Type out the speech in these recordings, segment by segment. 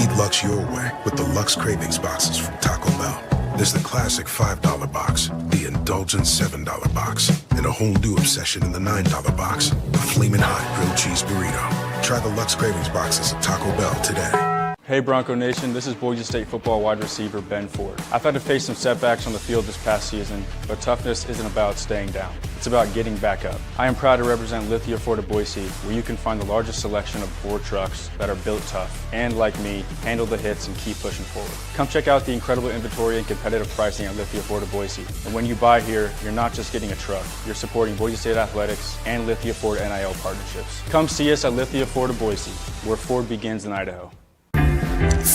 Feed Lux your way with the Lux Cravings boxes from Taco Bell. There's the classic $5 box, the indulgent $7 box, and a whole new obsession in the $9 box, the Flamin' Hot Grilled Cheese Burrito. Try the Lux Cravings boxes at Taco Bell today. Hey Bronco Nation, this is Boise State football wide receiver Ben Ford. I've had to face some setbacks on the field this past season, but toughness isn't about staying down. It's about getting back up. I am proud to represent Lithia Ford of Boise, where you can find the largest selection of Ford trucks that are built tough and, like me, handle the hits and keep pushing forward. Come check out the incredible inventory and competitive pricing at Lithia Ford of Boise. And when you buy here, you're not just getting a truck, you're supporting Boise State athletics and Lithia Ford NIL partnerships. Come see us at Lithia Ford of Boise, where Ford begins in Idaho.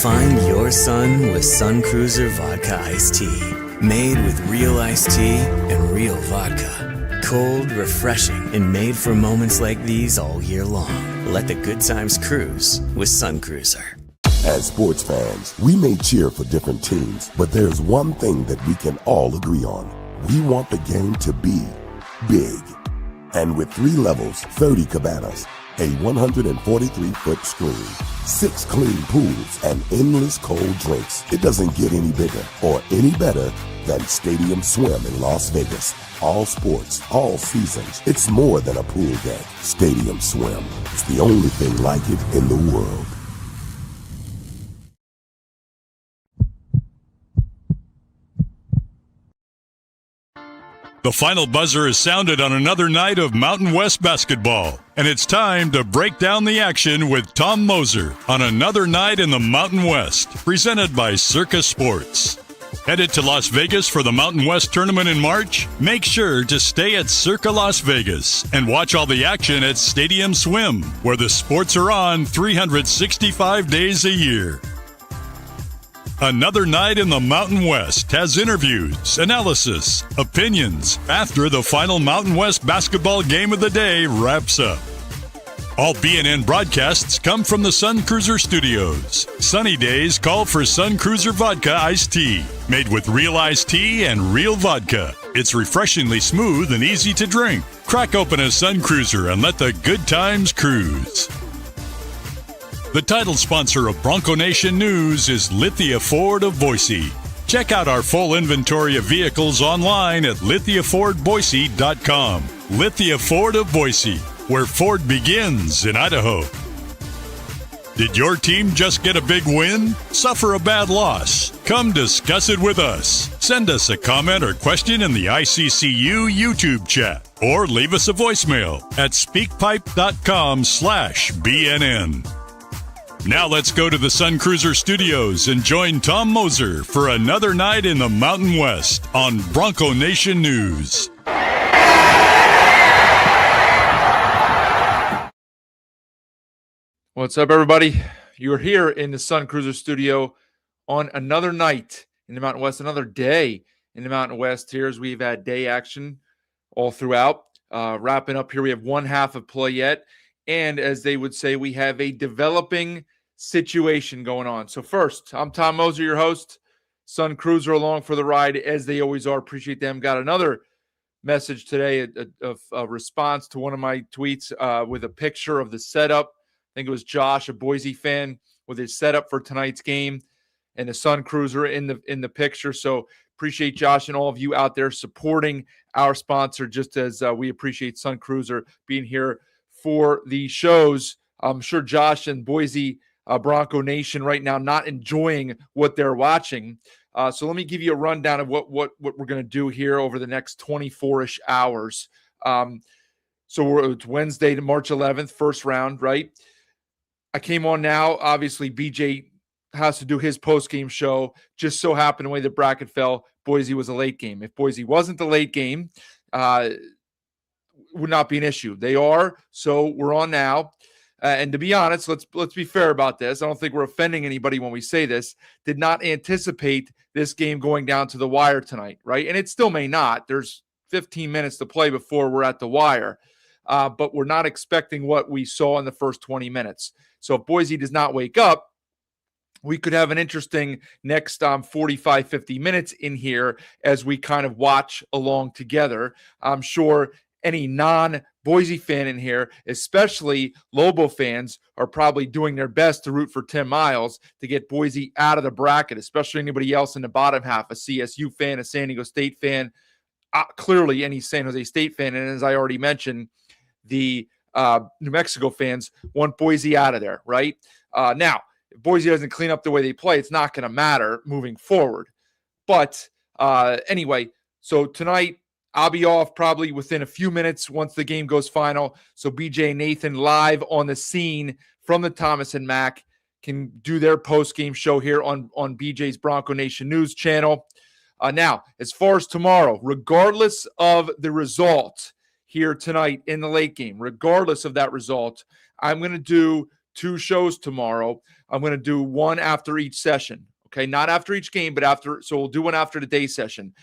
Find your sun with Sun Cruiser Vodka Iced Tea. Made with real iced tea and real vodka. Cold, refreshing, and made for moments like these all year long. Let the good times cruise with Sun Cruiser. As sports fans, we may cheer for different teams, but there's one thing that we can all agree on. We want the game to be big. And with 3 levels, 30 cabanas, a 143-foot screen, 6 clean pools, and endless cold drinks, it doesn't get any bigger or any better than Stadium Swim in Las Vegas. All sports, all seasons. It's more than a pool deck. Stadium Swim. It's the only thing like it in the world. The final buzzer is sounded on another night of Mountain West basketball, and it's time to break down the action with Tom Moser on another night in the Mountain West, presented by Circus Sports. Headed to Las Vegas for the Mountain West tournament in March? Make sure to stay at Circa Las Vegas and watch all the action at Stadium Swim, where the sports are on 365 days a year. Another night in the Mountain West has interviews, analysis, opinions after the final Mountain West basketball game of the day wraps up. All BNN broadcasts come from the Sun Cruiser Studios. Sunny days call for Sun Cruiser Vodka Iced Tea, made with real iced tea and real vodka. It's refreshingly smooth and easy to drink. Crack open a Sun Cruiser and let the good times cruise. The title sponsor of Bronco Nation News is Lithia Ford of Boise. Check out our full inventory of vehicles online at lithiafordboise.com. Lithia Ford of Boise, where Ford begins in Idaho. Did your team just get a big win? Suffer a bad loss? Come discuss it with us. Send us a comment or question in the ICCU YouTube chat, or leave us a voicemail at speakpipe.com/BNN. Now let's go to the Sun Cruiser Studios and join Tom Moser for another night in the Mountain West on Bronco Nation News. What's up, everybody? You're here in the Sun Cruiser Studio on another night in the Mountain West, another day in the Mountain West here, as we've had day action all throughout. Wrapping up here, we have one half of play yet. And as they would say, we have a developing situation going on. So first, I'm Tom Moser, your host. Sun Cruiser along for the ride, as they always are. Appreciate them. Got another message today, a response to one of my tweets with a picture of the setup. I think it was Josh, a Boise fan, with his setup for tonight's game, and the Sun Cruiser in the picture. So appreciate Josh and all of you out there supporting our sponsor, just as we appreciate Sun Cruiser being here for the shows. I'm sure Josh and Boise Bronco Nation right now not enjoying what they're watching. So let me give you a rundown of what we're going to do here over the next 24-ish hours. It's Wednesday, March 11th, first round, right? I came on now. Obviously, BJ has to do his post-game show. Just so happened the way the bracket fell, Boise was a late game. If Boise wasn't the late game, would not be an issue. They are, so we're on now. And to be honest, let's be fair about this. I don't think we're offending anybody when we say this. Did not anticipate this game going down to the wire tonight, right? And it still may not. There's 15 minutes to play before we're at the wire. But we're not expecting what we saw in the first 20 minutes. So if Boise does not wake up, we could have an interesting next 45, 50 minutes in here as we kind of watch along together. I'm sure any Boise fan in here, especially Lobo fans, are probably doing their best to root for Tim Miles to get Boise out of the bracket, especially anybody else in the bottom half, a CSU fan, a San Diego State fan, clearly any San Jose State fan. And as I already mentioned, the New Mexico fans want Boise out of there, right? Now, if Boise doesn't clean up the way they play, it's not going to matter moving forward. But anyway, so tonight, I'll be off probably within a few minutes once the game goes final. So BJ and Nathan live on the scene from the Thomas and Mack can do their post-game show here on BJ's Bronco Nation News channel. Now, as far as tomorrow, regardless of the result here tonight in the late game, regardless of that result, I'm going to do 2 shows tomorrow. I'm going to do one after each session. Okay, not after each game, but after. So we'll do one after the day session.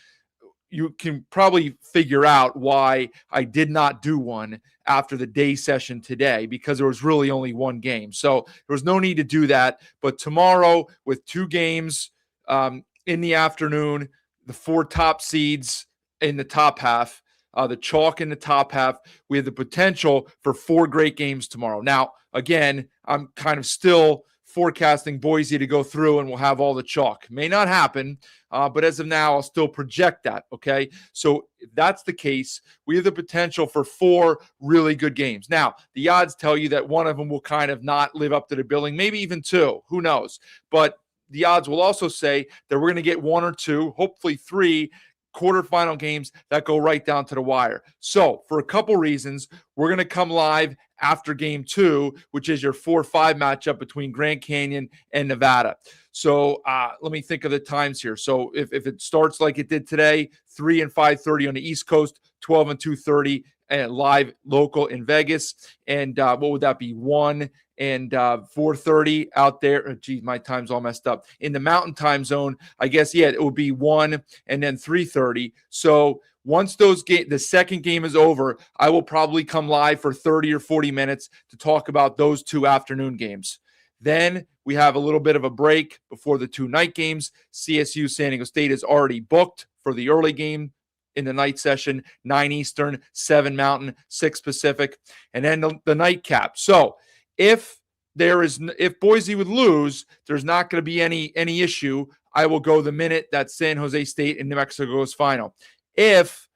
You can probably figure out why I did not do one after the day session today, because there was really only one game. So there was no need to do that. But tomorrow, with 2 games in the afternoon, the 4 top seeds in the top half, the chalk in the top half, we have the potential for 4 great games tomorrow. Now, again, I'm kind of still forecasting Boise to go through and we'll have all the chalk. May not happen, but as of now, I'll still project that, okay? So if that's the case, we have the potential for 4 really good games. Now, the odds tell you that one of them will kind of not live up to the billing, maybe even 2, who knows? But the odds will also say that we're going to get 1 or 2, hopefully 3 quarterfinal games that go right down to the wire. So for a couple reasons, we're going to come live after game 2, which is your 4-5 matchup between Grand Canyon and Nevada. So let me think of the times here. So if it starts like it did today, 3 and 5:30 on the East Coast, 12 and 2:30 and live local in Vegas. And what would that be? 1 and 4:30 out there. Geez, my time's all messed up. In the Mountain Time Zone, I guess, yeah, it would be 1 and then 3:30. So once the second game is over, I will probably come live for 30 or 40 minutes to talk about those 2 afternoon games. Then we have a little bit of a break before the 2 night games. CSU San Diego State is already booked for the early game in the night session, 9 Eastern, 7 Mountain, 6 Pacific, and then the nightcap. So if Boise would lose, there's not going to be any issue. I will go the minute that San Jose State and New Mexico goes final. If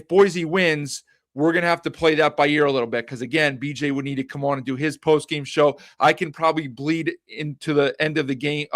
Boise wins, we're going to have to play that by ear a little bit, because again, BJ would need to come on and do his post-game show. I can probably bleed into the end of the game,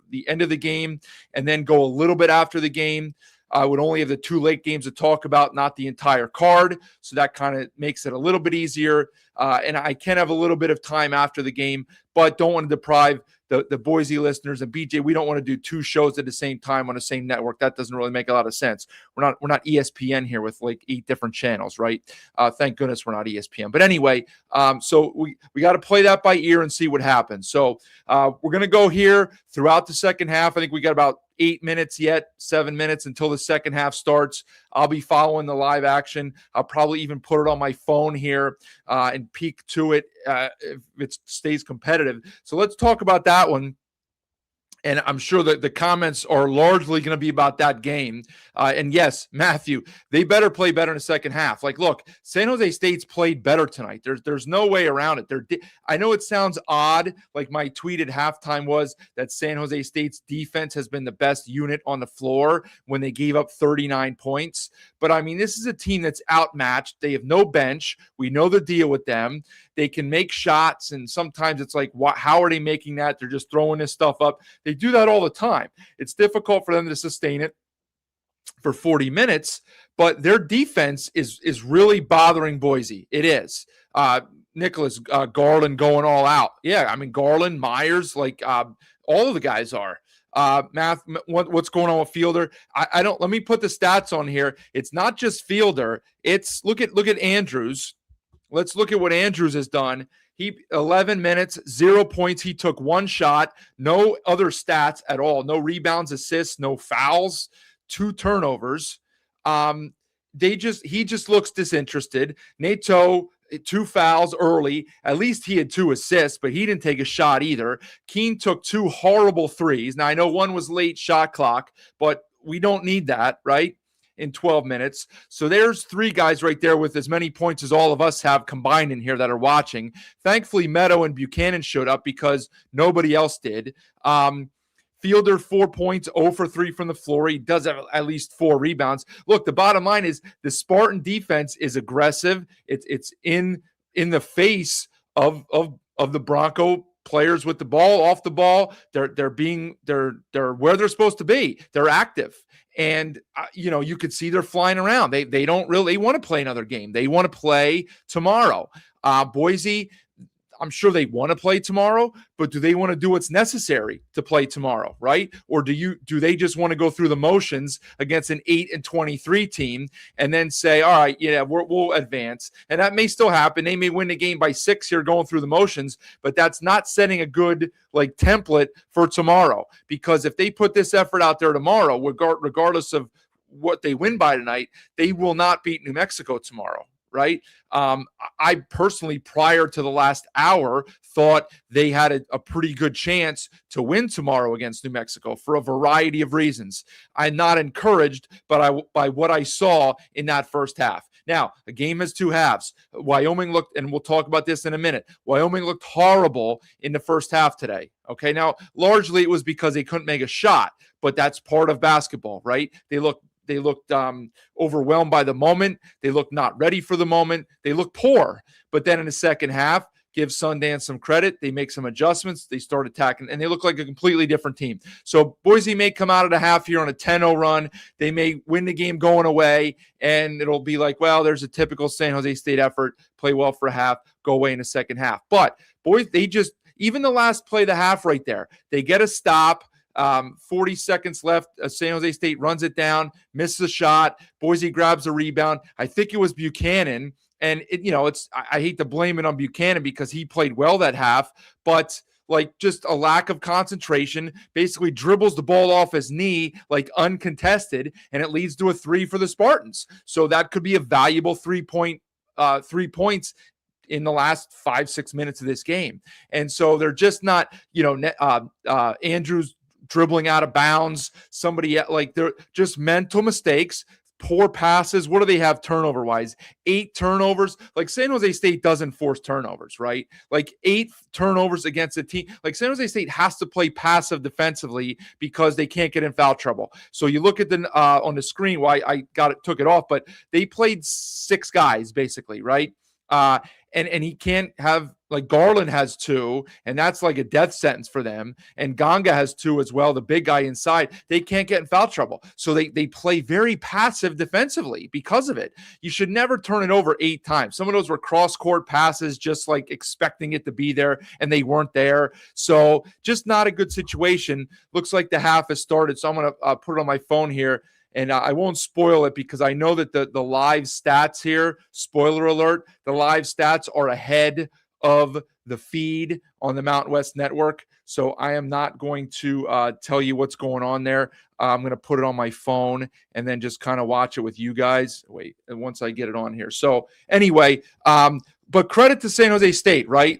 the end of the game, and then go a little bit after the game. I would only have the 2 late games to talk about, not the entire card. So that kind of makes it a little bit easier. And I can have a little bit of time after the game, but don't want to deprive the Boise listeners and BJ. We don't want to do 2 shows at the same time on the same network. That doesn't really make a lot of sense. We're not ESPN here with like 8 different channels, right? Thank goodness we're not ESPN. But anyway, so we got to play that by ear and see what happens. So we're going to go here throughout the second half. I think we got about 8 minutes yet, 7 minutes until the second half starts. I'll be following the live action. I'll probably even put it on my phone here and peek to it if it stays competitive. So let's talk about that one. And I'm sure that the comments are largely going to be about that game. And yes, Matthew, they better play better in the second half. Like, look, San Jose State's played better tonight. There's no way around it. I know it sounds odd, like my tweet at halftime was that San Jose State's defense has been the best unit on the floor when they gave up 39 points. But, I mean, this is a team that's outmatched. They have no bench. We know the deal with them. They can make shots, and sometimes it's like, how are they making that? They're just throwing this stuff up. They do that all the time. It's difficult for them to sustain it for 40 minutes, but their defense is really bothering Boise. It is. Nicholas Garland going all out. Yeah, I mean, Garland, Myers, like all of the guys are. What's going on with Fielder? I don't. Let me put the stats on here. It's not just Fielder. It's look at Andrews. Let's look at what Andrews has done. He 11 minutes, 0 points. He took 1 shot, no other stats at all. No rebounds, assists, no fouls, 2 turnovers. He just looks disinterested. Nato, 2 fouls early. At least he had 2 assists, but he didn't take a shot either. Keene took 2 horrible threes. Now I know one was late shot clock, but we don't need that, right? in 12 minutes. So there's 3 guys right there with as many points as all of us have combined in here that are watching. Thankfully, Meadow and Buchanan showed up because nobody else did. Fielder, 4 points, 0 for 3 from the floor. He does have at least 4 rebounds. Look, the bottom line is the Spartan defense is aggressive. It's in the face of the Bronco players with the ball, off the ball. They're where they're supposed to be. They're active. And you could see they're flying around. They don't really want to play another game. They want to play tomorrow. Boise, I'm sure they want to play tomorrow, but do they want to do what's necessary to play tomorrow, right? Or do they just want to go through the motions against an 8-23 team and then say, all right, yeah, we'll advance? And that may still happen. They may win the game by 6 here going through the motions, but that's not setting a good template for tomorrow, because if they put this effort out there tomorrow, regardless of what they win by tonight, they will not beat New Mexico tomorrow. Right. I personally, prior to the last hour, thought they had a pretty good chance to win tomorrow against New Mexico for a variety of reasons. I'm not encouraged by what I saw in that first half. Now, a game has 2 halves. Wyoming looked, and we'll talk about this in a minute, Wyoming looked horrible in the first half today. Okay. Now, largely it was because they couldn't make a shot, but that's part of basketball, right? They looked overwhelmed by the moment. They looked not ready for the moment. They looked poor. But then in the second half, give Sundance some credit. They make some adjustments. They start attacking, and they look like a completely different team. So Boise may come out of the half here on a 10-0 run. They may win the game going away, and it'll be like, well, there's a typical San Jose State effort. Play well for a half, go away in the second half. But boys, even the last play of the half right there, they get a stop. 40 seconds left. San Jose State runs it down, misses a shot. Boise grabs a rebound. I think it was Buchanan. And I hate to blame it on Buchanan because he played well that half, but just a lack of concentration, basically dribbles the ball off his knee, uncontested, and it leads to a 3 for the Spartans. So that could be a valuable 3 points in the last 5-6 minutes of this game. And so they're just not, Andrews dribbling out of bounds, they're just mental mistakes, poor passes. What do they have turnover wise? 8 turnovers. San Jose State doesn't force turnovers, right? 8 turnovers against a team. San Jose State has to play passive defensively because they can't get in foul trouble. So you look at the on the screen why I took it off, but they played 6 guys basically, right? And he can't have, Garland has 2, and that's a death sentence for them. And Ganga has 2 as well, the big guy inside. They can't get in foul trouble. So they play very passive defensively because of it. You should never turn it over 8 times. Some of those were cross-court passes, just expecting it to be there, and they weren't there. So just not a good situation. Looks like the half has started. So I'm going to put it on my phone here. And I won't spoil it because I know that the live stats here, spoiler alert, the live stats are ahead of the feed on the Mountain West Network. So I am not going to tell you what's going on there. I'm going to put it on my phone and then just kind of watch it with you guys. Wait, once I get it on here. So anyway, but credit to San Jose State, right?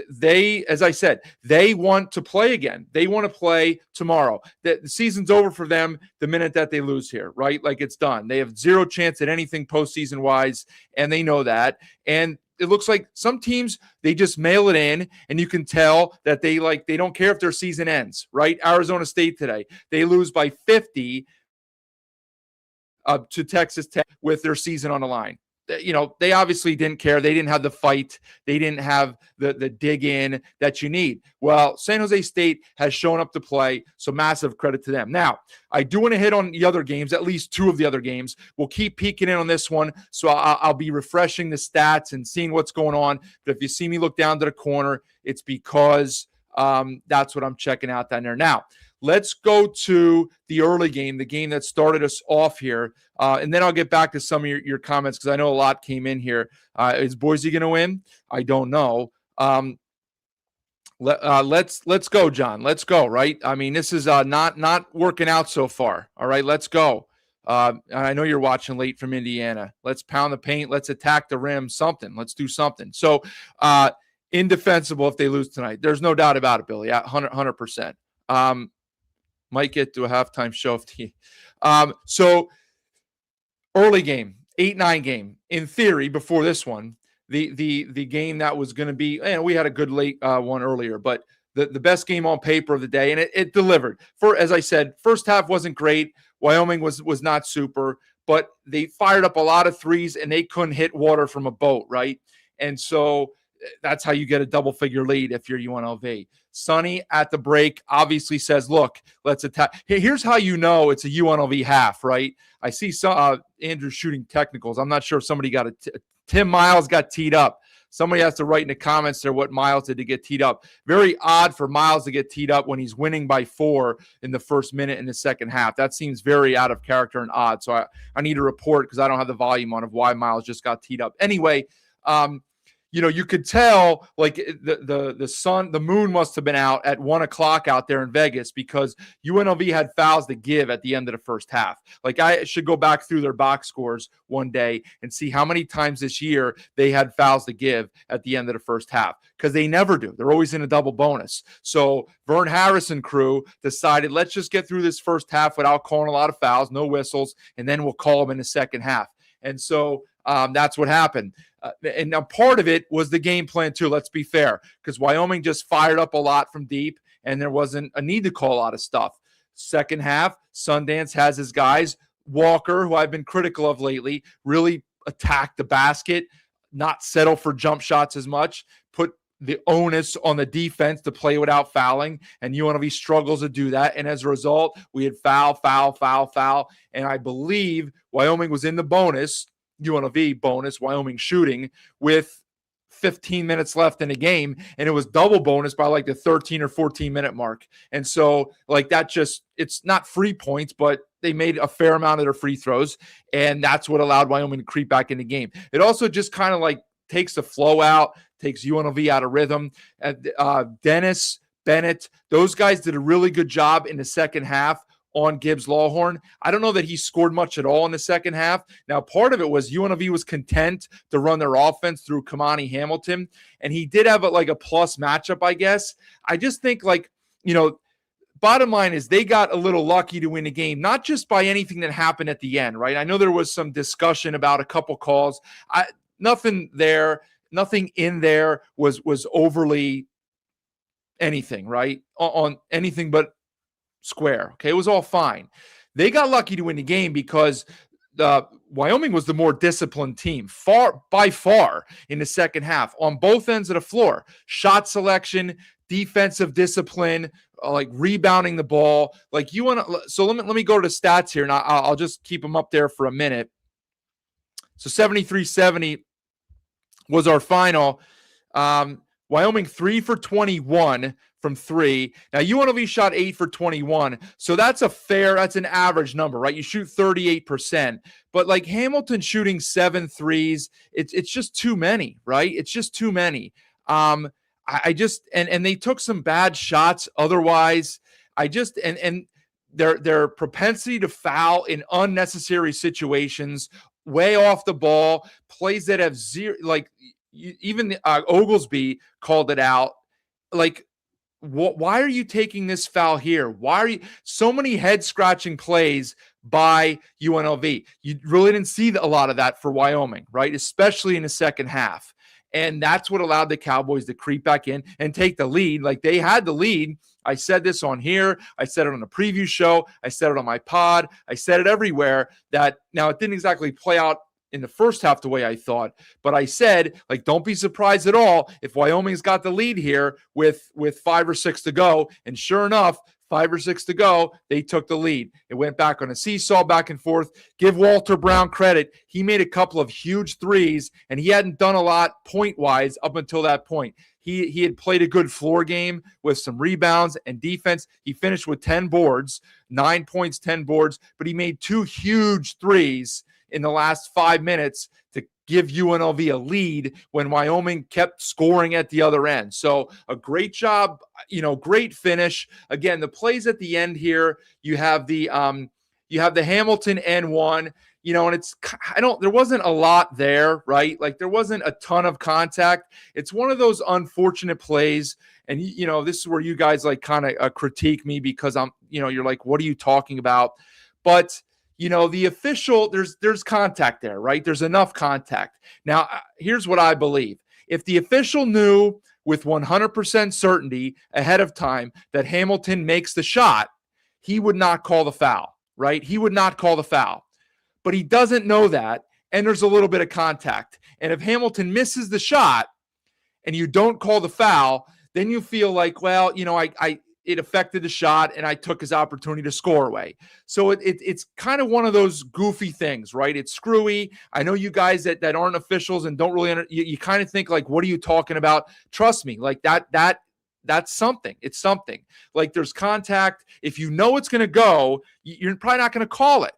They, as I said, they want to play again. They want to play tomorrow. The season's over for them the minute that they lose here, right? It's done. They have 0 chance at anything postseason wise, and they know that. And it looks like some teams, they just mail it in, and you can tell that they don't care if their season ends, right? Arizona State today, they lose by 50 to Texas Tech with their season on the line. They obviously didn't care. They didn't have the fight. They didn't have the dig in that you need. Well, San Jose State has shown up to play, so massive credit to them. Now, I do want to hit on the other games, at least 2 of the other games. We'll keep peeking in on this one, so I'll be refreshing the stats and seeing what's going on. But if you see me look down to the corner, it's because that's what I'm checking out down there. Now, let's go to the early game, the game that started us off here, and then I'll get back to some of your comments because I know a lot came in here. Is Boise going to win? I don't know. Let's go, John. Let's go, right? I mean, this is not working out so far. All right, let's go. I know you're watching late from Indiana. Let's pound the paint. Let's attack the rim. Something. Let's do something. So, indefensible if they lose tonight. There's no doubt about it, Billy. 100%. Might get to a halftime show. So early game, 8-9 game, in theory, before this one, the game that was going to be, and we had a good late one earlier, but the best game on paper of the day, and it delivered. As I said, first half wasn't great. Wyoming was not super, but they fired up a lot of threes, and they couldn't hit water from a boat, right? And so that's how you get a double-figure lead if you're UNLV. Sonny at the break obviously says, look, let's attack. Here's how you know it's a UNLV half, right? I see Andrew shooting technicals. I'm not sure if somebody got Tim Miles got teed up. Somebody has to write in the comments there what Miles did to get teed up. Very odd for Miles to get teed up when he's winning by 4 in the first minute in the second half. That seems very out of character and odd. So I need a report because I don't have the volume on of why Miles just got teed up. Anyway, you could tell like the moon must have been out at 1:00 out there in Vegas because UNLV had fouls to give at the end of the first half. Like I should go back through their box scores one day and see how many times this year they had fouls to give at the end of the first half because they never do. They're always in a double bonus. So Vern Harrison crew decided, let's just get through this first half without calling a lot of fouls, no whistles, and then we'll call them in the second half. And so that's what happened. And now part of it was the game plan too, let's be fair, because Wyoming just fired up a lot from deep and there wasn't a need to call a lot of stuff. Second half, Sundance has his guys. Walker, who I've been critical of lately, really attacked the basket, not settle for jump shots as much, put the onus on the defense to play without fouling, and UNLV struggles to do that. And as a result, we had foul. And I believe Wyoming was in the bonus, UNLV bonus, Wyoming shooting, with 15 minutes left in the game, and it was double bonus by like the 13 or 14 minute mark. And so like that just, it's not free points, but they made a fair amount of their free throws, and that's what allowed Wyoming to creep back in the game. It also just kind of like takes the flow out, takes UNLV out of rhythm. Dennis, Bennett, those guys did a really good job in the second half on Gibbs Lawhorn. I don't know that he scored much at all in the second half. Now, part of it was UNLV was content to run their offense through Kamani Hamilton, and he did have a plus matchup, I guess. I just think bottom line is they got a little lucky to win the game, not just by anything that happened at the end, right? I know there was some discussion about a couple calls. Nothing in there was overly anything, right? On anything but square. Okay, it was all fine. They got lucky to win the game because Wyoming was the more disciplined team, by far in the second half on both ends of the floor. Shot selection, defensive discipline, like rebounding the ball. Like so let me go to the stats here, and I'll just keep them up there for a minute. So 73-70 was our final. Wyoming 3 for 21 from 3. Now UNLV shot 8 for 21. So that's an average number, right? You shoot 38%, but like Hamilton shooting 7 threes, it's just too many, right? It's just too many. And they took some bad shots. Otherwise, and their propensity to foul in unnecessary situations, way off the ball, plays that have zero, like even Oglesby called it out. Like, why are you taking this foul here? Why are you so many head scratching plays by UNLV? You really didn't see a lot of that for Wyoming, right? Especially in the second half. And that's what allowed the Cowboys to creep back in and take the lead. Like they had the lead. I said this on here. I said it on the preview show. I said it on my pod. I said it everywhere that now it didn't exactly play out in the first half the way I thought, but I said, like, don't be surprised at all if Wyoming's got the lead here with 5 or 6 to go. And sure enough, 5 or 6 to go, they took the lead. It went back on a seesaw back and forth. Give Walter Brown credit. He made a couple of huge threes, and he hadn't done a lot point-wise up until that point. He had played a good floor game with some rebounds and defense. He finished with 10 boards, 9 points, 10 boards, but he made 2 huge threes in the last 5 minutes to give UNLV a lead when Wyoming kept scoring at the other end. So a great job, great finish. Again, the plays at the end here, you have the Hamilton N1, and there wasn't a lot there, right? Like there wasn't a ton of contact. It's one of those unfortunate plays. And, this is where you guys like kind of critique me because you're like, what are you talking about? But the official, there's contact there, right? There's enough contact. Now, here's what I believe. If the official knew with 100% certainty ahead of time that Hamilton makes the shot, he would not call the foul, right? He would not call the foul. But he doesn't know that, and there's a little bit of contact. And if Hamilton misses the shot and you don't call the foul, then you feel like, well, it affected the shot and I took his opportunity to score away. So it's kind of one of those goofy things, right? It's screwy. I know you guys that aren't officials and don't really, you kind of think like, what are you talking about? Trust me, like that's something. It's something. Like there's contact. If you know it's going to go, you're probably not going to call it.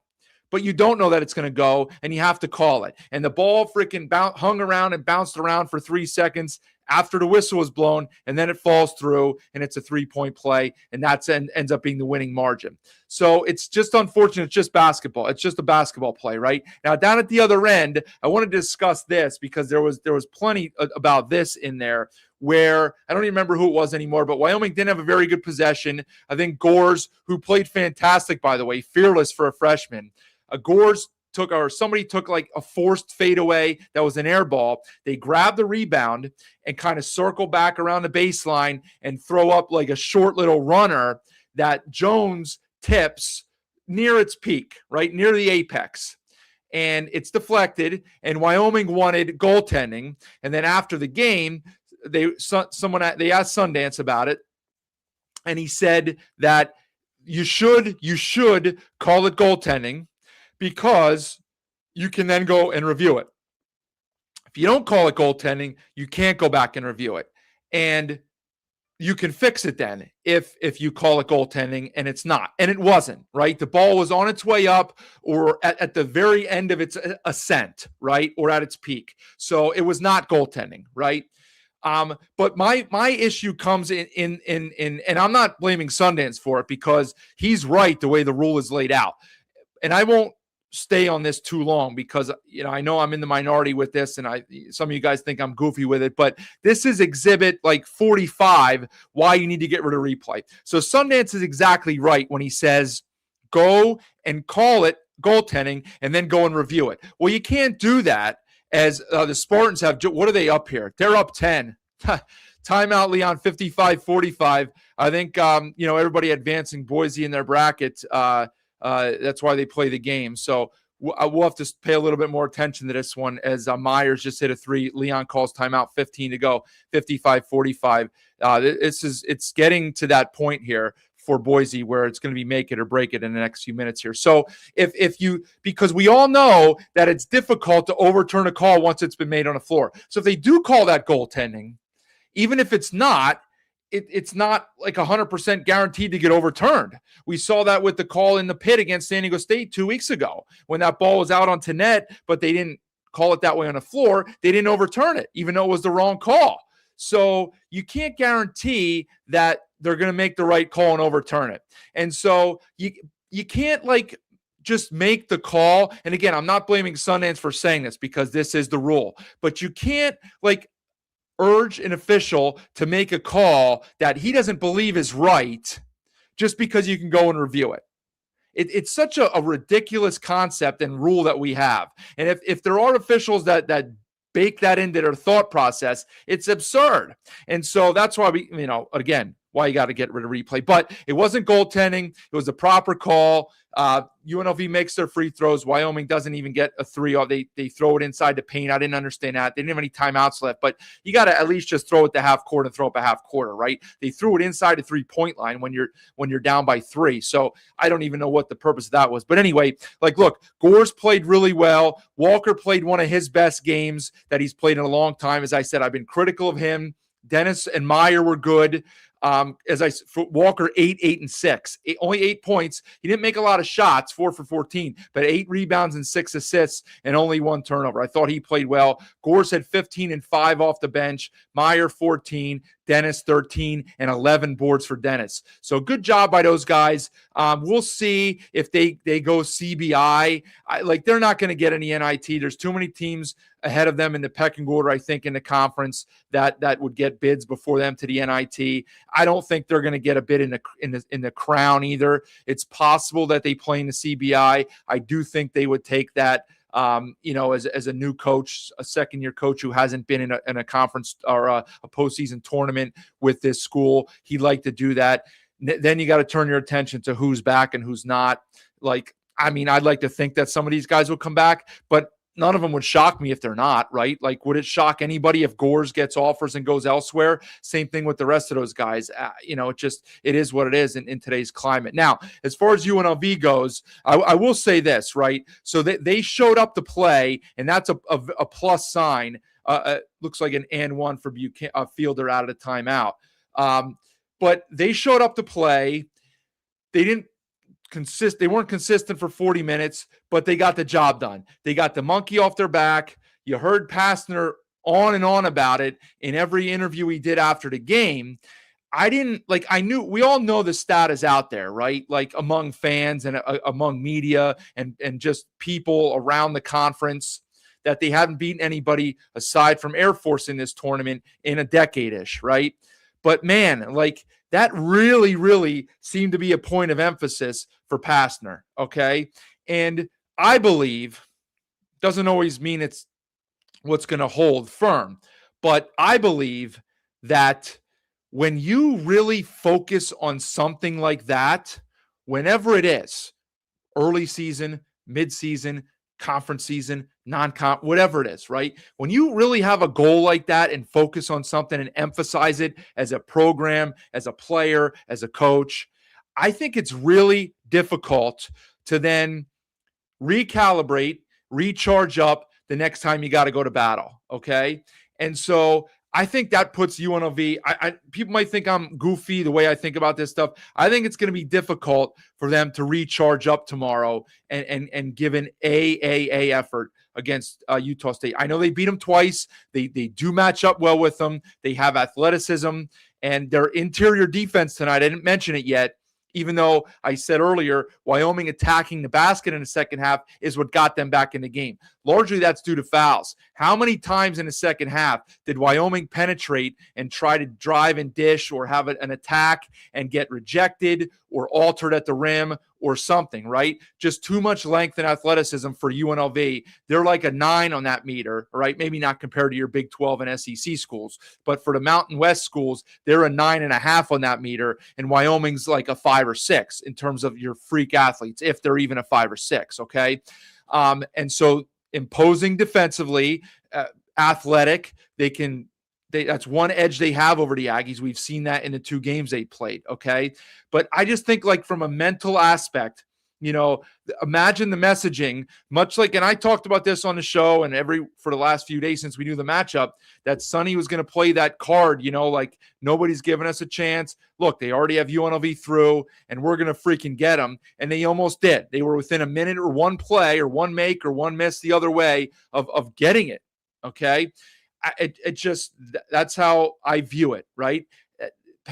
But you don't know that it's going to go, and you have to call it. And the ball freaking hung around and bounced around for 3 seconds after the whistle was blown, and then it falls through, and it's a 3-point play, and that's ends up being the winning margin. So it's just unfortunate. It's just basketball. It's just a basketball play, right? Now, down at the other end, I want to discuss this because there was plenty about this in there where I don't even remember who it was anymore, but Wyoming didn't have a very good possession. I think Gores, who played fantastic, by the way, fearless for a freshman, somebody took like a forced fadeaway that was an air ball. They grabbed the rebound and kind of circle back around the baseline and throw up like a short little runner that Jones tips near its peak, right near the apex. And it's deflected, and Wyoming wanted goaltending. And then after the game, they asked Sundance about it, and he said that you should call it goaltending, because you can then go and review it. If you don't call it goaltending, you can't go back and review it. And you can fix it then if you call it goaltending and it's not. And it wasn't, right? The ball was on its way up or at the very end of its ascent, right? Or at its peak. So it was not goaltending, right? But my issue comes in, and I'm not blaming Sundance for it because he's right the way the rule is laid out. And I won't stay on this too long because I know I'm in the minority with this, and some of you guys think I'm goofy with it, but this is exhibit like 45 why you need to get rid of replay. So Sundance is exactly right when he says go and call it goaltending and then go and review it. Well, you can't do that as the Spartans have. What are they up here? They're up 10. Timeout, Leon, 55-45. I think everybody advancing Boise in their bracket. That's why they play the game. So we'll have to pay a little bit more attention to this one as Myers just hit a 3. Leon calls timeout, 15 to go, 55-45. It's getting to that point here for Boise where it's going to be make it or break it in the next few minutes here. So because we all know that it's difficult to overturn a call once it's been made on the floor. So if they do call that goaltending, even if it's not, it's not like 100% guaranteed to get overturned. We saw that with the call in the pit against San Diego State 2 weeks ago when that ball was out onto net, but they didn't call it that way on the floor. They didn't overturn it, even though it was the wrong call. So you can't guarantee that they're going to make the right call and overturn it. And so you can't just make the call. And again, I'm not blaming Sundance for saying this because this is the rule, but you can't urge an official to make a call that he doesn't believe is right just because you can go and review it. It's such a ridiculous concept and rule that we have. And if there are officials that bake that into their thought process, it's absurd. And so that's why again, why you got to get rid of replay. But it wasn't goaltending. It was a proper call. UNLV makes their free throws. Wyoming doesn't even get a 3. They throw it inside the paint. I didn't understand that. They didn't have any timeouts left, but you got to at least just throw it to half court and throw up a half quarter, right? They threw it inside the 3-point line when you're down by 3. So I don't even know what the purpose of that was. But anyway, look, Gores played really well. Walker played one of his best games that he's played in a long time. As I said, I've been critical of him. Dennis and Meyer were good. For Walker, 8, 8, and 6. Only 8 points. He didn't make a lot of shots, 4 for 14, but 8 rebounds and 6 assists and only 1 turnover. I thought he played well. Gores had 15 and 5 off the bench. Meyer, 14. Dennis, 13, and 11 boards for Dennis. So good job by those guys. We'll see if they go CBI. They're not going to get any NIT. There's too many teams ahead of them in the pecking order, I think, in the conference that would get bids before them to the NIT. I don't think they're going to get a bid in the Crown either. It's possible that they play in the CBI. I do think they would take that. As a new coach, a second-year coach who hasn't been in a conference or a postseason tournament with this school, he'd like to do that. Then you got to turn your attention to who's back and who's not. I'd like to think that some of these guys will come back, but none of them would shock me if they're not, right? Like, would it shock anybody if Gores gets offers and goes elsewhere? Same thing with the rest of those guys. It is what it is in today's climate. Now, as far as UNLV goes, I will say this, right? So they showed up to play, and that's a plus sign. Looks like an and one for Fielder out of the timeout. But they showed up to play. They weren't consistent for 40 minutes, but they got the job done. They got the monkey off their back. You heard Pastner on and on about it in every interview he did after the game. We all know the stat is out there, right? Like among fans and among media and just people around the conference, that they haven't beaten anybody aside from Air Force in this tournament in a decade-ish, right? But man, that really, really seemed to be a point of emphasis for Pastner, okay? And I believe, doesn't always mean it's what's going to hold firm, but I believe that when you really focus on something like that, whenever it is, early season, mid-season, conference season, non-comp, whatever it is, right? When you really have a goal like that and focus on something and emphasize it as a program, as a player, as a coach, I think it's really difficult to then recalibrate, recharge up the next time you got to go to battle, okay? And so I think that puts UNLV, people might think I'm goofy the way I think about this stuff. I think it's going to be difficult for them to recharge up tomorrow and give an A effort against Utah State. I know they beat them twice. They do match up well with them. They have athleticism, and their interior defense tonight, I didn't mention it yet, even though I said earlier, Wyoming attacking the basket in the second half is what got them back in the game. Largely that's due to fouls. How many times in the second half did Wyoming penetrate and try to drive and dish or have an attack and get rejected or altered at the rim or something, right? Just too much length and athleticism for UNLV. They're like a 9 on that meter, right? Maybe not compared to your Big 12 and SEC schools, but for the Mountain West schools, they're a 9.5 on that meter, and Wyoming's like a 5 or 6 in terms of your freak athletes, if they're even a 5 or 6, okay? And so imposing defensively, athletic, that's one edge they have over the Aggies. We've seen that in the 2 games they played, okay? But I just think from a mental aspect, imagine the messaging, much like, and I talked about this on the show and for the last few days since we knew the matchup, that Sonny was going to play that card, nobody's giving us a chance. Look, they already have UNLV through, and we're going to freaking get them. And they almost did. They were within a minute or one play or one make or one miss the other way of getting it, okay? That's how I view it, right?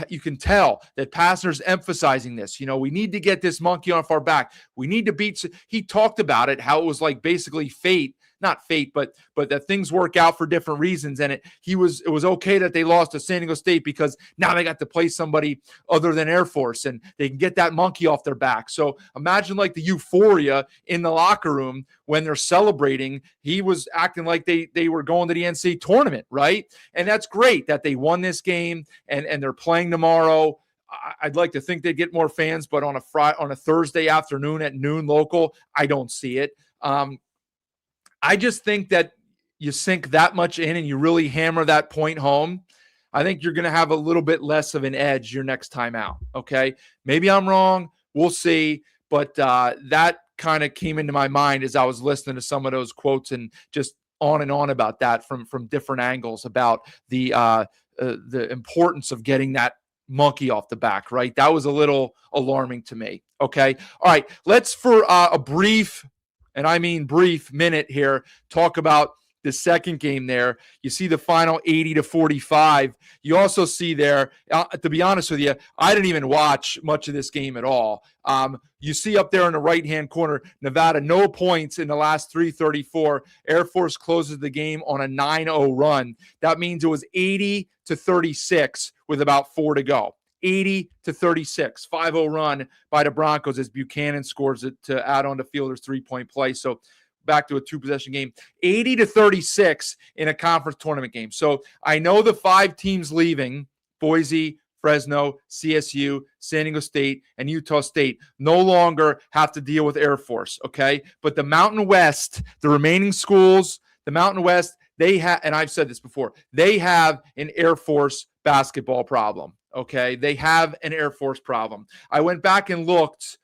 You can tell that Pastner's emphasizing this. We need to get this monkey off our back. We need to beat. He talked about it, how it was like basically fate, not fate, but that things work out for different reasons. And it was okay that they lost to San Diego State because now they got to play somebody other than Air Force and they can get that monkey off their back. So imagine the euphoria in the locker room when they're celebrating. He was acting like they were going to the NCAA tournament, right? And that's great that they won this game and they're playing tomorrow. I'd like to think they'd get more fans, but on a Thursday afternoon at noon local, I don't see it. I just think that you sink that much in and you really hammer that point home, I think you're going to have a little bit less of an edge your next time out, okay? Maybe I'm wrong. We'll see. But that kind of came into my mind as I was listening to some of those quotes and just on about that from different angles about the importance of getting that monkey off the back, right? That was a little alarming to me, okay? All right, let's for a brief, and I mean brief minute here, talk about the second game there. You see the final 80-45. You also see there, to be honest with you, I didn't even watch much of this game at all. You see up there in the right-hand corner, Nevada, no points in the last 3:34. Air Force closes the game on a 9-0 run. That means it was 80-36 with about 4 to go. 80-36, 5-0 run by the Broncos as Buchanan scores it to add on to Fielder's three-point play. So back to a two-possession game, 80-36 in a conference tournament game. So I know the 5 teams leaving, Boise, Fresno, CSU, San Diego State, and Utah State, no longer have to deal with Air Force, okay? But the Mountain West, the remaining schools, the Mountain West, they have, and I've said this before, they have an Air Force basketball problem, okay? They have an Air Force problem. I went back and looked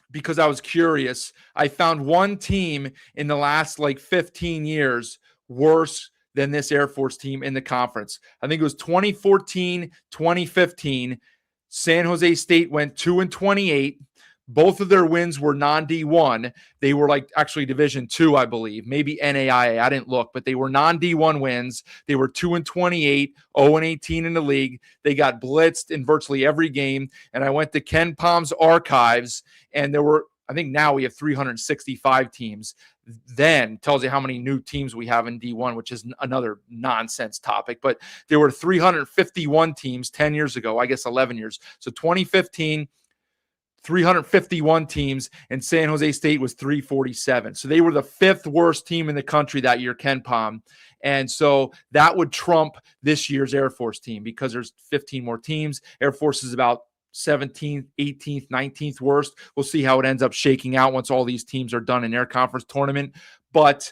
because I was curious. I found one team in the last 15 years worse than this Air Force team in the conference. I think it was 2014, 2015. San Jose State went 2-28. Both of their wins were non-D1. They were actually Division II, I believe, maybe NAIA. I didn't look, but they were non-D1 wins. They were 2-28, 0-18 in the league. They got blitzed in virtually every game. And I went to Ken Palm's archives, and there were, I think now we have 365 teams. Then tells you how many new teams we have in D1, which is another nonsense topic. But there were 351 teams 10 years ago, I guess 11 years. So 2015, 351 teams, and San Jose State was 347. So they were the 5th worst team in the country that year, Ken Palm. And so that would trump this year's Air Force team because there's 15 more teams. Air Force is about 17th, 18th, 19th worst. We'll see how it ends up shaking out once all these teams are done in their conference tournament. But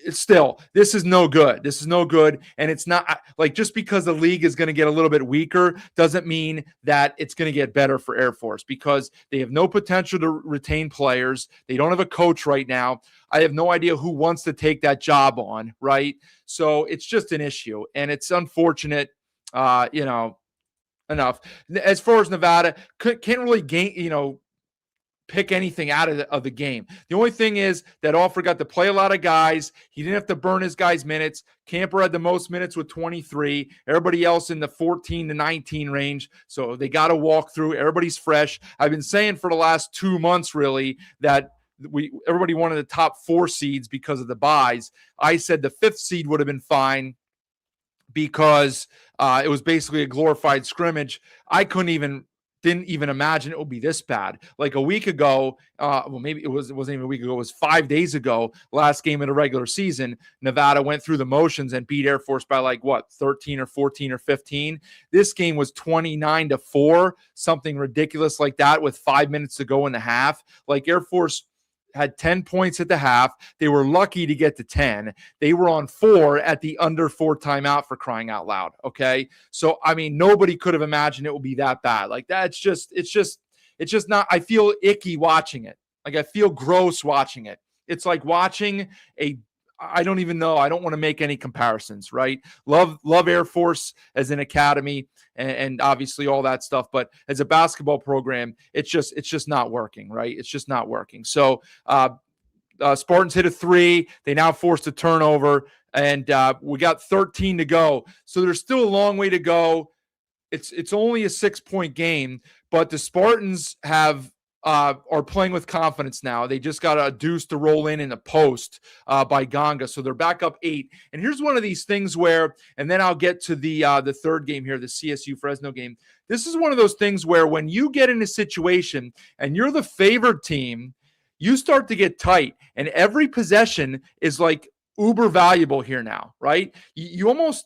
still, this is no good. This is no good. And it's not just because the league is going to get a little bit weaker doesn't mean that it's going to get better for Air Force because they have no potential to retain players. They don't have a coach right now. I have no idea who wants to take that job on, right? So it's just an issue. And it's unfortunate, enough. As far as Nevada, can't really pick anything out of the game. The only thing is that Alford got to play a lot of guys. He didn't have to burn his guys' minutes. Camper had the most minutes with 23. Everybody else in the 14 to 19 range. So they got to walk through. Everybody's fresh. I've been saying for the last 2 months, really, that everybody wanted the top 4 seeds because of the buys. I said the 5th seed would have been fine because it was basically a glorified scrimmage. I didn't even imagine it would be this bad. Like a week ago, maybe it wasn't even a week ago, it was 5 days ago, last game of the regular season, Nevada went through the motions and beat Air Force by 13 or 14 or 15. This game was 29-4, something ridiculous like that with 5 minutes to go in the half. Air Force had 10 points at the half. They were lucky to get to 10. They were on 4 at the under 4 timeout, for crying out loud. Okay. So, nobody could have imagined it would be that bad. It's just not, I feel icky watching it. I feel gross watching it. It's like watching I don't even know. I don't want to make any comparisons, right? Love Air Force as an academy and obviously all that stuff. But as a basketball program, it's just not working, right? It's just not working. So Spartans hit a 3. They now forced a turnover, and we got 13 to go. So there's still a long way to go. It's only a 6-point game, but the Spartans are playing with confidence now. They just got a deuce to roll in the post by Ganga. So they're back up 8. And here's one of these things where, and then I'll get to the third game here, the CSU Fresno game. This is one of those things where when you get in a situation and you're the favored team, you start to get tight. And every possession is uber valuable here now, right? You almost,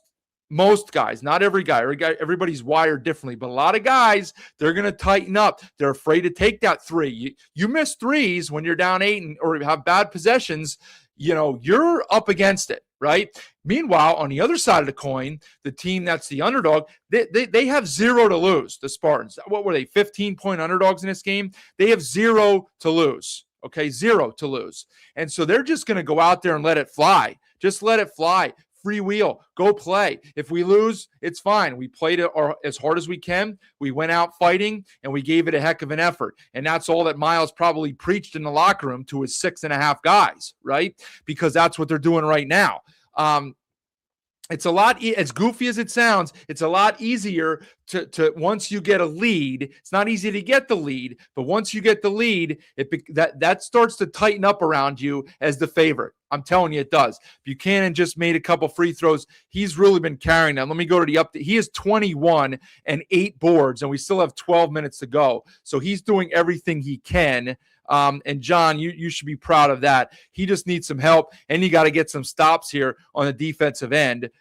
most guys, not every guy, everybody's wired differently, but a lot of guys, they're going to tighten up. They're afraid to take that 3. You miss 3s when you're down 8 or have bad possessions, you're up against it, right? Meanwhile, on the other side of the coin, the team that's the underdog, they have 0 to lose, the Spartans. What were they, 15-point underdogs in this game? They have 0 to lose, okay, 0 to lose. And so they're just going to go out there and let it fly. Just let it fly. freewheel. Go play. If we lose, it's fine. We played it as hard as we can. We went out fighting, and we gave it a heck of an effort. And that's all that Miles probably preached in the locker room to his 6.5 guys, right? Because that's what they're doing right now. It's a lot, as goofy as it sounds, it's a lot easier to once you get a lead. It's not easy to get the lead, but once you get the lead, that starts to tighten up around you as the favorite. I'm telling you, it does. Buchanan just made a couple free throws. He's really been carrying them. Let me go to the update. He has 21 and 8 boards, and we still have 12 minutes to go. So he's doing everything he can. And John, you should be proud of that. He just needs some help, and you got to get some stops here on the defensive end.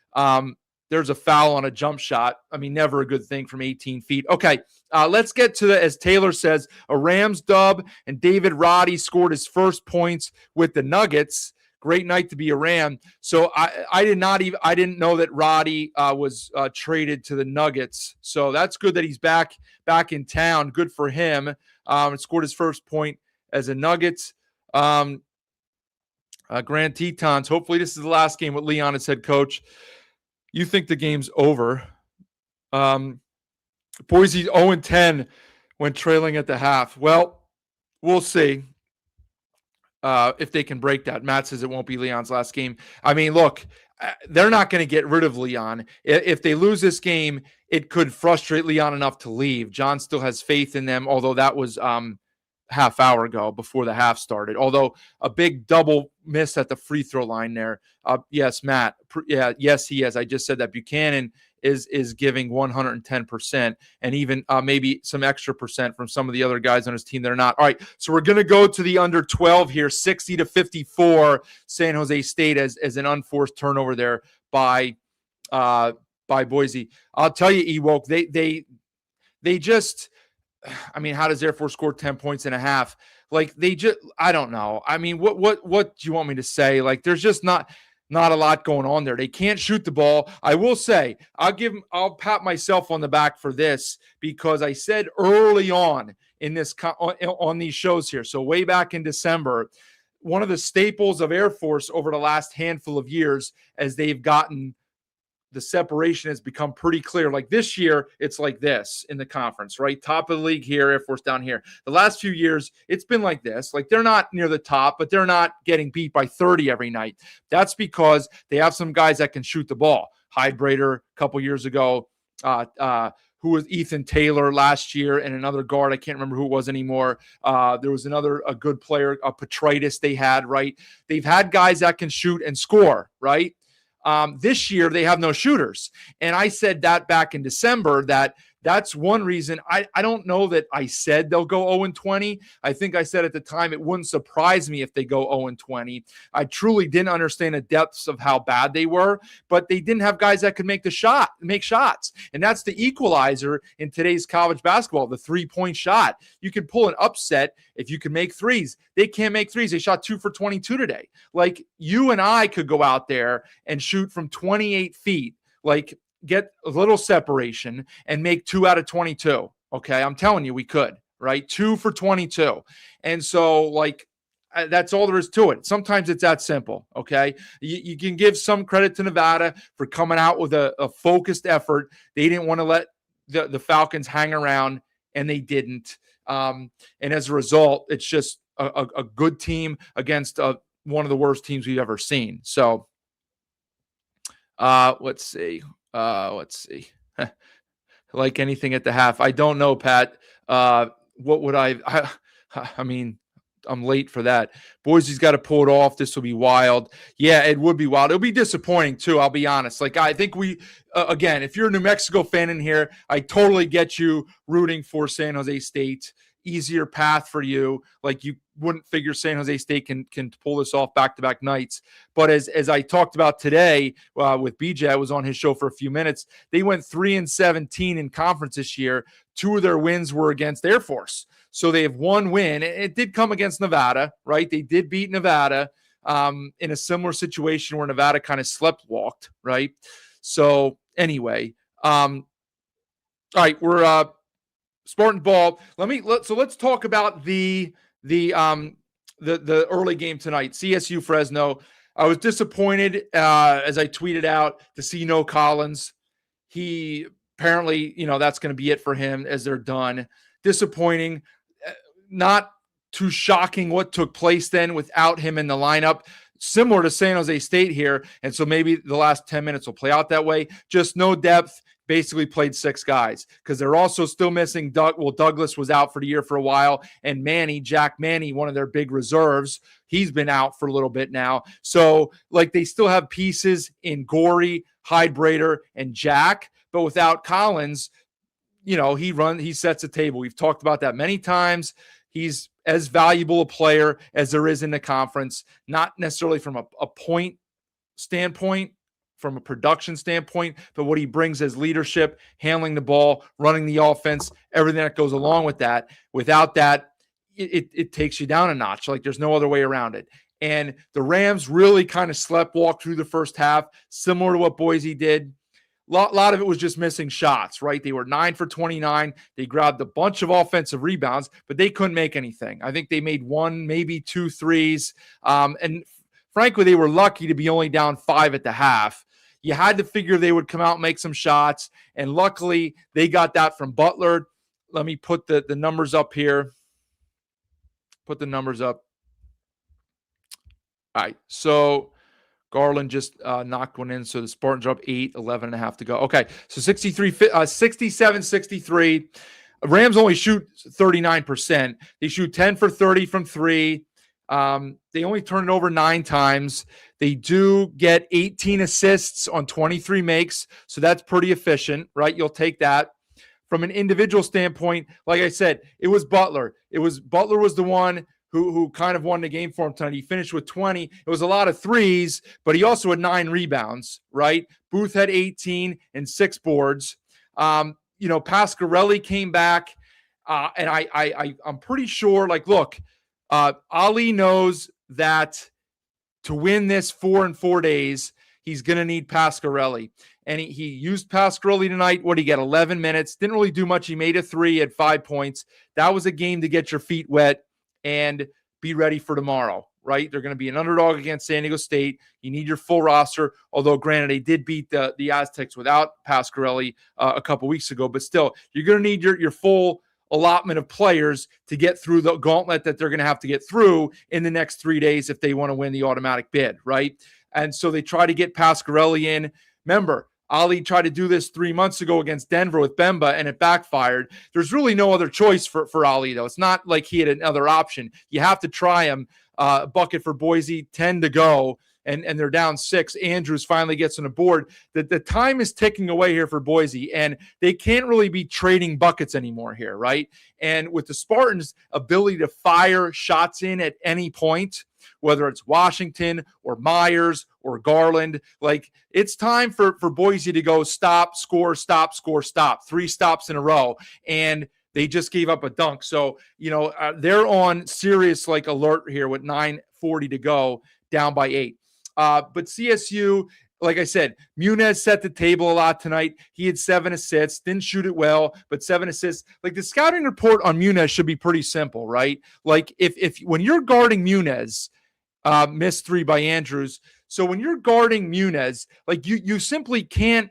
There's a foul on a jump shot. I mean, never a good thing from 18 feet. Okay, let's get to as Taylor says, a Rams dub, and David Roddy scored his first points with the Nuggets. Great night to be a Ram. So I didn't know that Roddy was traded to the Nuggets. So that's good that he's back in town. Good for him. Scored his first point as a Nuggets. Grand Tetons, hopefully this is the last game with Leon as head coach. You think the game's over. Boise 0-10 when trailing at the half. Well, we'll see if they can break that. Matt says it won't be Leon's last game. I mean, look, they're not going to get rid of Leon. If they lose this game, it could frustrate Leon enough to leave. John still has faith in them, although that was half hour ago before the half started. Although a big double miss at the free throw line there. Yes, Matt. Yes, he is. I just said that Buchanan is giving 110%, and even maybe some extra percent from some of the other guys on his team that are not. All right, so we're going to go to the under 12 here, 60-54, San Jose State as an unforced turnover there by Boise. I'll tell you, Ewok, they just, I mean, how does Air Force score 10 points and a half? Like, they just, I don't know. I mean, what do you want me to say? Like, there's just not a lot going on there. They can't shoot the ball. I will say, I'll pat myself on the back for this, because I said early on in this on these shows here, so way back in December, one of the staples of Air Force over the last handful of years, as they've gotten, the separation has become pretty clear. Like this year, it's like this in the conference, right? Top of the league here, Air Force down here. The last few years, it's been like this. Like, they're not near the top, but they're not getting beat by 30 every night. That's because they have some guys that can shoot the ball. Hydrator a couple years ago, who was Ethan Taylor last year, and another guard. I can't remember who it was anymore. There was a good player, Petritis they had, right? They've had guys that can shoot and score, right? This year, they have no shooters. And I said that back in December, that's one reason. I don't know that I said they'll go 0-20. I think I said at the time it wouldn't surprise me if they go 0-20. I truly didn't understand the depths of how bad they were, but they didn't have guys that could make shots. And that's the equalizer in today's college basketball, the 3-point shot. You can pull an upset if you can make threes. They can't make threes. They shot 2 for 22 today. Like, you and I could go out there and shoot from 28 feet, like, get a little separation and make 2 out of 22. Okay. I'm telling you, we could, right? 2 for 22. And so, like, that's all there is to it. Sometimes it's that simple. Okay. You can give some credit to Nevada for coming out with a focused effort. They didn't want to let the Falcons hang around, and they didn't. And as a result, it's just a good team against one of the worst teams we've ever seen. So let's see. Like anything at the half. I don't know, Pat. What would I mean, I'm late for that. Boise's got to pull it off. This will be wild. Yeah, it would be wild. It'll be disappointing too, I'll be honest. Like, I think we, again, if you're a New Mexico fan in here, I totally get you rooting for San Jose State. Easier path for you. Like, you wouldn't figure San Jose State can pull this off back-to-back nights. But as I talked about today with BJ, I was on his show for a few minutes. They went 3-17 in conference this year. 2 of their wins were against Air Force. So they have 1 win. It did come against Nevada, right? They did beat Nevada in a similar situation where Nevada kind of slept-walked, right? So anyway, all right, we're Spartan ball. Let's talk about the early game tonight. CSU Fresno. I was disappointed, as I tweeted out, to see no Collins. He apparently, that's going to be it for him as they're done. Disappointing. Not too shocking what took place then without him in the lineup. Similar to San Jose State here. And so maybe the last 10 minutes will play out that way. Just no depth. Basically played 6 guys because they're also still missing Douglas was out for the year for a while, and Jack Manny, one of their big reserves, he's been out for a little bit now. So they still have pieces in Gorey, Hydrater, and Jack, but without Collins, he sets a table. We've talked about that many times. He's as valuable a player as there is in the conference, not necessarily from a point standpoint, from a production standpoint, but what he brings as leadership, handling the ball, running the offense, everything that goes along with that. Without that, it takes you down a notch. There's no other way around it. And the Rams really kind of sleptwalked through the first half, similar to what Boise did. A lot of it was just missing shots, right? They were 9 for 29. They grabbed a bunch of offensive rebounds, but they couldn't make anything. I think they made 1, maybe 2 threes. And frankly, they were lucky to be only down 5 at the half. You had to figure they would come out and make some shots, and luckily they got that from Butler. Let me put the numbers up here. Put the numbers up. All right, so Garland just knocked one in, so the Spartans are up 8, 11 and a half to go. Okay, so 67-63. Rams only shoot 39%. They shoot 10 for 30 from 3. They only turn it over 9 times. They do get 18 assists on 23 makes, so that's pretty efficient, right? You'll take that. From an individual standpoint, like I said, it was Butler. Butler was the one who kind of won the game for him tonight. He finished with 20. It was a lot of threes, but he also had 9 rebounds, right? Booth had 18 and 6 boards. Pasquarelli came back, and I'm pretty sure, look, Ali knows that to win this 4 in 4 days, he's going to need Pasquarelli. And he used Pasquarelli tonight. What did he get? 11 minutes. Didn't really do much. He made a 3 at 5 points. That was a game to get your feet wet and be ready for tomorrow, right? They're going to be an underdog against San Diego State. You need your full roster, although granted, they did beat the Aztecs without Pasquarelli a couple weeks ago. But still, you're going to need your full allotment of players to get through the gauntlet that they're going to have to get through in the next 3 days if they want to win the automatic bid, right? And so they try to get Pasquarelli in. Remember, Ali tried to do this 3 months ago against Denver with Bemba, and it backfired. There's really no other choice for Ali, though. It's not like he had another option. You have to try him. Bucket for Boise, 10 to go. And they're down 6. Andrews finally gets on the board. The time is ticking away here for Boise, and they can't really be trading buckets anymore here, right? And with the Spartans' ability to fire shots in at any point, whether it's Washington or Myers or Garland, it's time for Boise to go stop, score, stop, score, stop. 3 stops in a row. And they just gave up a dunk. So, they're on serious alert here with 9:40 to go, down by 8. But CSU, like I said, Muniz set the table a lot tonight. He had 7 assists, didn't shoot it well, but 7 assists. The scouting report on Muniz should be pretty simple, right? If when you're guarding Muniz, missed 3 by Andrews. So when you're guarding Muniz, you simply can't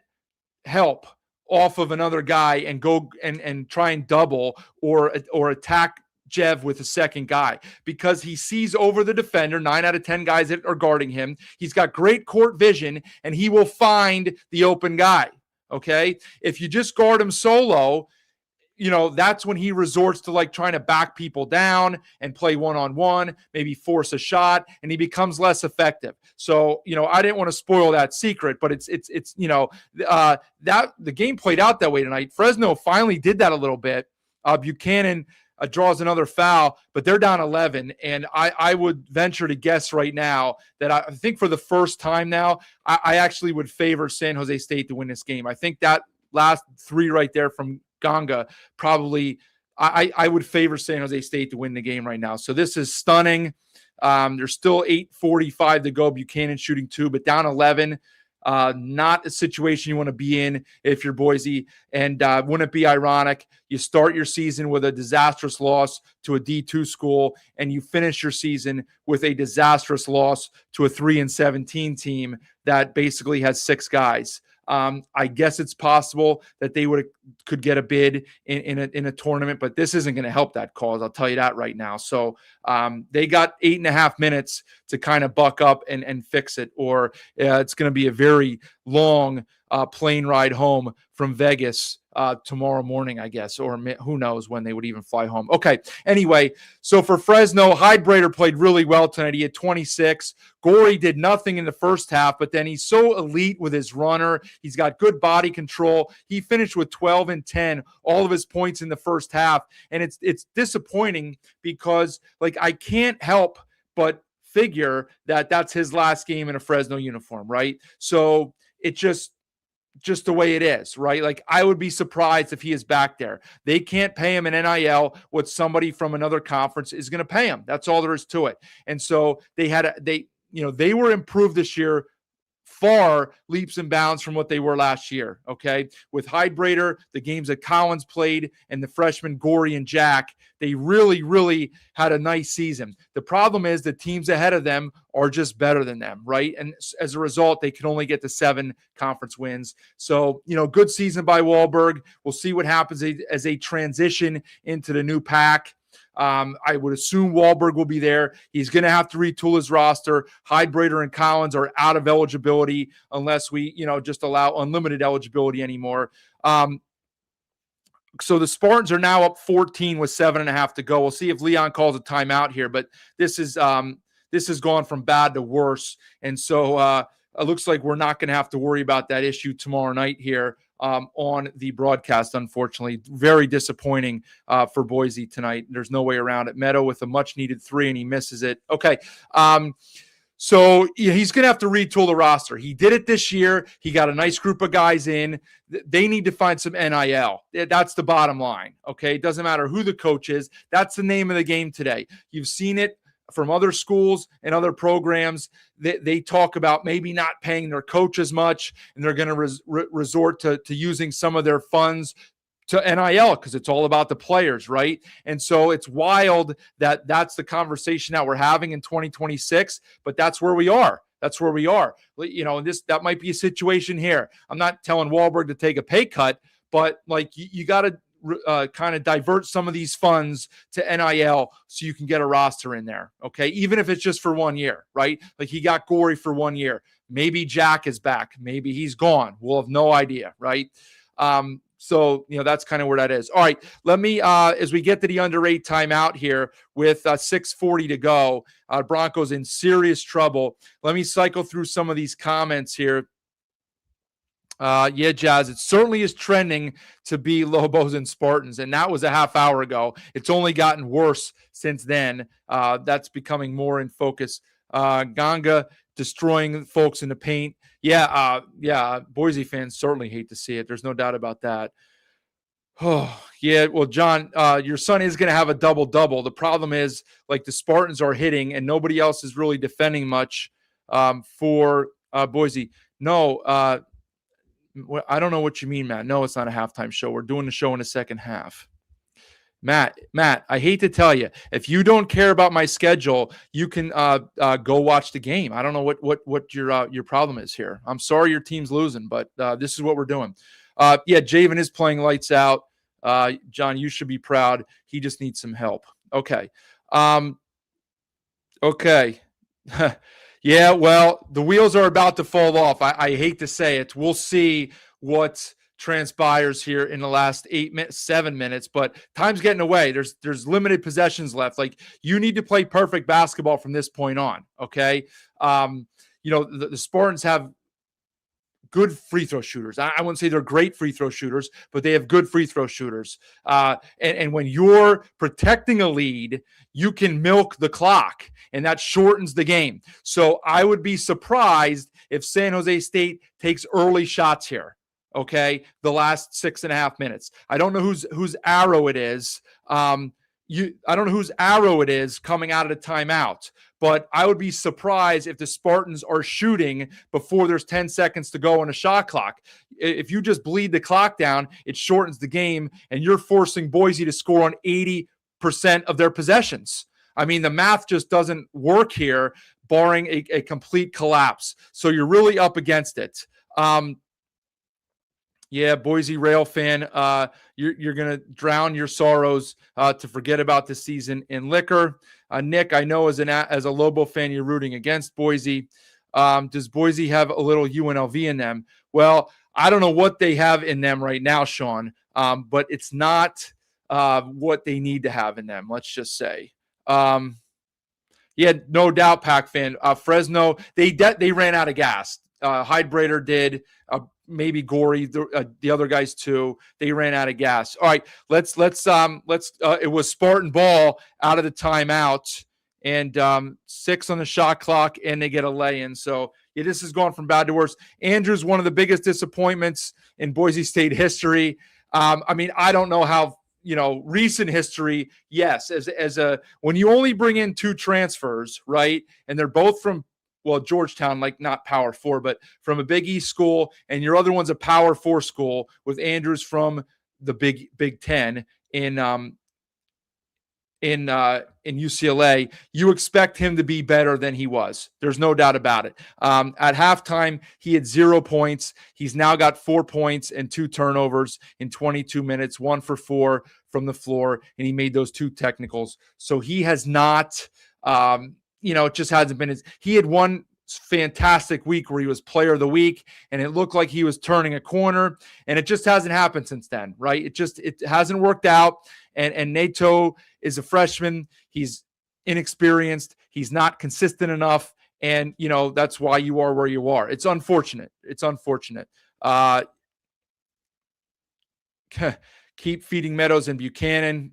help off of another guy and go and try and double or attack Jev with a second guy, because he sees over the defender. 9 out of 10 guys that are guarding him. He's got great court vision, and he will find the open guy. Okay. If you just guard him solo, that's when he resorts to trying to back people down and play one-on-one, maybe force a shot, and he becomes less effective. So, I didn't want to spoil that secret, but it's that the game played out that way tonight. Fresno finally did that a little bit. Buchanan draws another foul, but they're down 11. And I would venture to guess right now that I think for the first time now, I actually would favor San Jose State to win this game. I think that last 3 right there from Ganga, probably I would favor San Jose State to win the game right now. So this is stunning. There's still 8:45 to go. Buchanan shooting 2, but down 11. Not a situation you want to be in if you're Boise. And wouldn't it be ironic? You start your season with a disastrous loss to a D2 school, and you finish your season with a disastrous loss to a 3-17 team that basically has 6 guys. I guess it's possible that they could get a bid in a tournament, but this isn't going to help that cause. I'll tell you that right now. So they got 8.5 minutes to kind of buck up and fix it, or it's going to be a very long plane ride home from Vegas tomorrow morning, I guess, or who knows when they would even fly home. Okay. Anyway, so for Fresno, Hydrater played really well tonight. He had 26. Gorey did nothing in the first half, but then he's so elite with his runner. He's got good body control. He finished with 12 and 10, all of his points in the first half. And it's disappointing because, like, I can't help but figure that that's his last game in a Fresno uniform, right? So it just the way it is, right? Like, I would be surprised if he is back there. They can't pay him an NIL what somebody from another conference is going to pay him. That's all there is to it. And so they were improved this year, far leaps and bounds from what they were last year. Okay. With Hydrater, the games that Collins played, and the freshmen Gorey and Jack, they really, really had a nice season. The problem is the teams ahead of them are just better than them, right? And as a result, they can only get to 7 conference wins. So, good season by Wahlberg. We'll see what happens as they transition into the new pack. I would assume Wahlberg will be there. He's going to have to retool his roster. Hydrater and Collins are out of eligibility unless we, just allow unlimited eligibility anymore. So the Spartans are now up 14 with 7.5 to go. We'll see if Leon calls a timeout here, but this has gone from bad to worse. And so it looks like we're not going to have to worry about that issue tomorrow night here on the broadcast, unfortunately. Very disappointing for Boise tonight. There's no way around it. Meadow with a much-needed 3, and he misses it. Okay. So he's going to have to retool the roster. He did it this year. He got a nice group of guys in. They need to find some NIL. That's the bottom line, okay? It doesn't matter who the coach is. That's the name of the game today. You've seen it from other schools and other programs. They talk about maybe not paying their coach as much, and they're going to resort to using some of their funds to NIL because it's all about the players, right? And so it's wild that that's the conversation that we're having in 2026, but that's where we are. That's where we are. That might be a situation here. I'm not telling Wahlberg to take a pay cut, but like you got to kind of divert some of these funds to NIL so you can get a roster in there, okay? Even if it's just for 1 year, right? Like he got Gorey for 1 year. Maybe Jack is back. Maybe he's gone. We'll have no idea, right? So, that's kind of where that is. All right, let me, as we get to the under 8 timeout here with 6:40 to go, Broncos in serious trouble. Let me cycle through some of these comments here. Yeah, Jazz, it certainly is trending to be Lobos and Spartans, and that was a half hour ago. It's only gotten worse since then. That's becoming more in focus. Ganga destroying folks in the paint. Yeah, Boise fans certainly hate to see it. There's no doubt about that. Oh, yeah. Well, John, your son is going to have a double-double. The problem is, like, the Spartans are hitting, and nobody else is really defending much for Boise. No, I don't know what you mean, Matt. No, it's not a halftime show. We're doing the show in the second half. Matt, I hate to tell you, if you don't care about my schedule, you can go watch the game. I don't know what your problem is here. I'm sorry your team's losing, but this is what we're doing. Yeah, Javen is playing lights out. John, you should be proud. He just needs some help. Okay. Okay. Yeah, well, the wheels are about to fall off. I hate to say it. We'll see what transpires here in the last 7 minutes, but time's getting away. There's limited possessions left. Like, you need to play perfect basketball from this point on. Okay. The Spartans have good free throw shooters. I wouldn't say they're great free throw shooters, but they have good free throw shooters. And when you're protecting a lead, you can milk the clock, and that shortens the game. So I would be surprised if San Jose State takes early shots here. Okay, the last 6.5 minutes. I don't know whose arrow it is. I don't know whose arrow it is coming out of the timeout, but I would be surprised if the Spartans are shooting before there's 10 seconds to go on a shot clock. If you just bleed the clock down, it shortens the game, and you're forcing Boise to score on 80% of their possessions. I mean, the math just doesn't work here, barring a complete collapse. So you're really up against it. Yeah, Boise Rail fan, you're going to drown your sorrows to forget about the season in liquor. Nick, I know as a Lobo fan, you're rooting against Boise. Does Boise have a little UNLV in them? Well, I don't know what they have in them right now, Sean, but it's not what they need to have in them, let's just say. Yeah, no doubt, Pac fan. Fresno, they ran out of gas. Hydrator did. Maybe Gorey, the other guys too. They ran out of gas. All right, let's. It was Spartan ball out of the timeout, and 6 on the shot clock, and they get a lay-in. So yeah, this has gone from bad to worse. Andrew's one of the biggest disappointments in Boise State history. I mean, I don't know how. Recent history, yes, as a when you only bring in 2 transfers, right, and they're both from Georgetown, like not Power 4, but from a Big East school, and your other one's a Power 4 school with Andrews from the Big Ten in UCLA, you expect him to be better than he was. There's no doubt about it. At halftime, he had 0 points. He's now got 4 points and 2 turnovers in 22 minutes, 1 for 4 from the floor, and he made those 2 technicals. So he has not, it just hasn't been he had one fantastic week where he was player of the week, and it looked like he was turning a corner, and it just hasn't happened since then, right? It hasn't worked out. And Nato is a freshman. He's inexperienced. He's not consistent enough. And, that's why you are where you are. It's unfortunate. Keep feeding Meadows and Buchanan.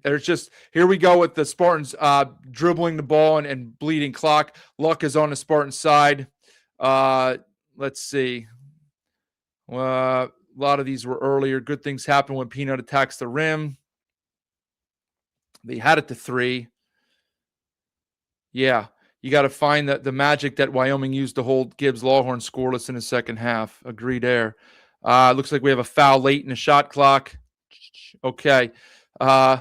Here we go with the Spartans dribbling the ball and bleeding clock. Luck is on the Spartan side. Let's see. A lot of these were earlier. Good things happen when Peanut attacks the rim. They had it to 3. Yeah, you got to find the magic that Wyoming used to hold Gibbs Lawhorn scoreless in the second half. Agree there. Looks like we have a foul late in the shot clock. Okay. Yeah,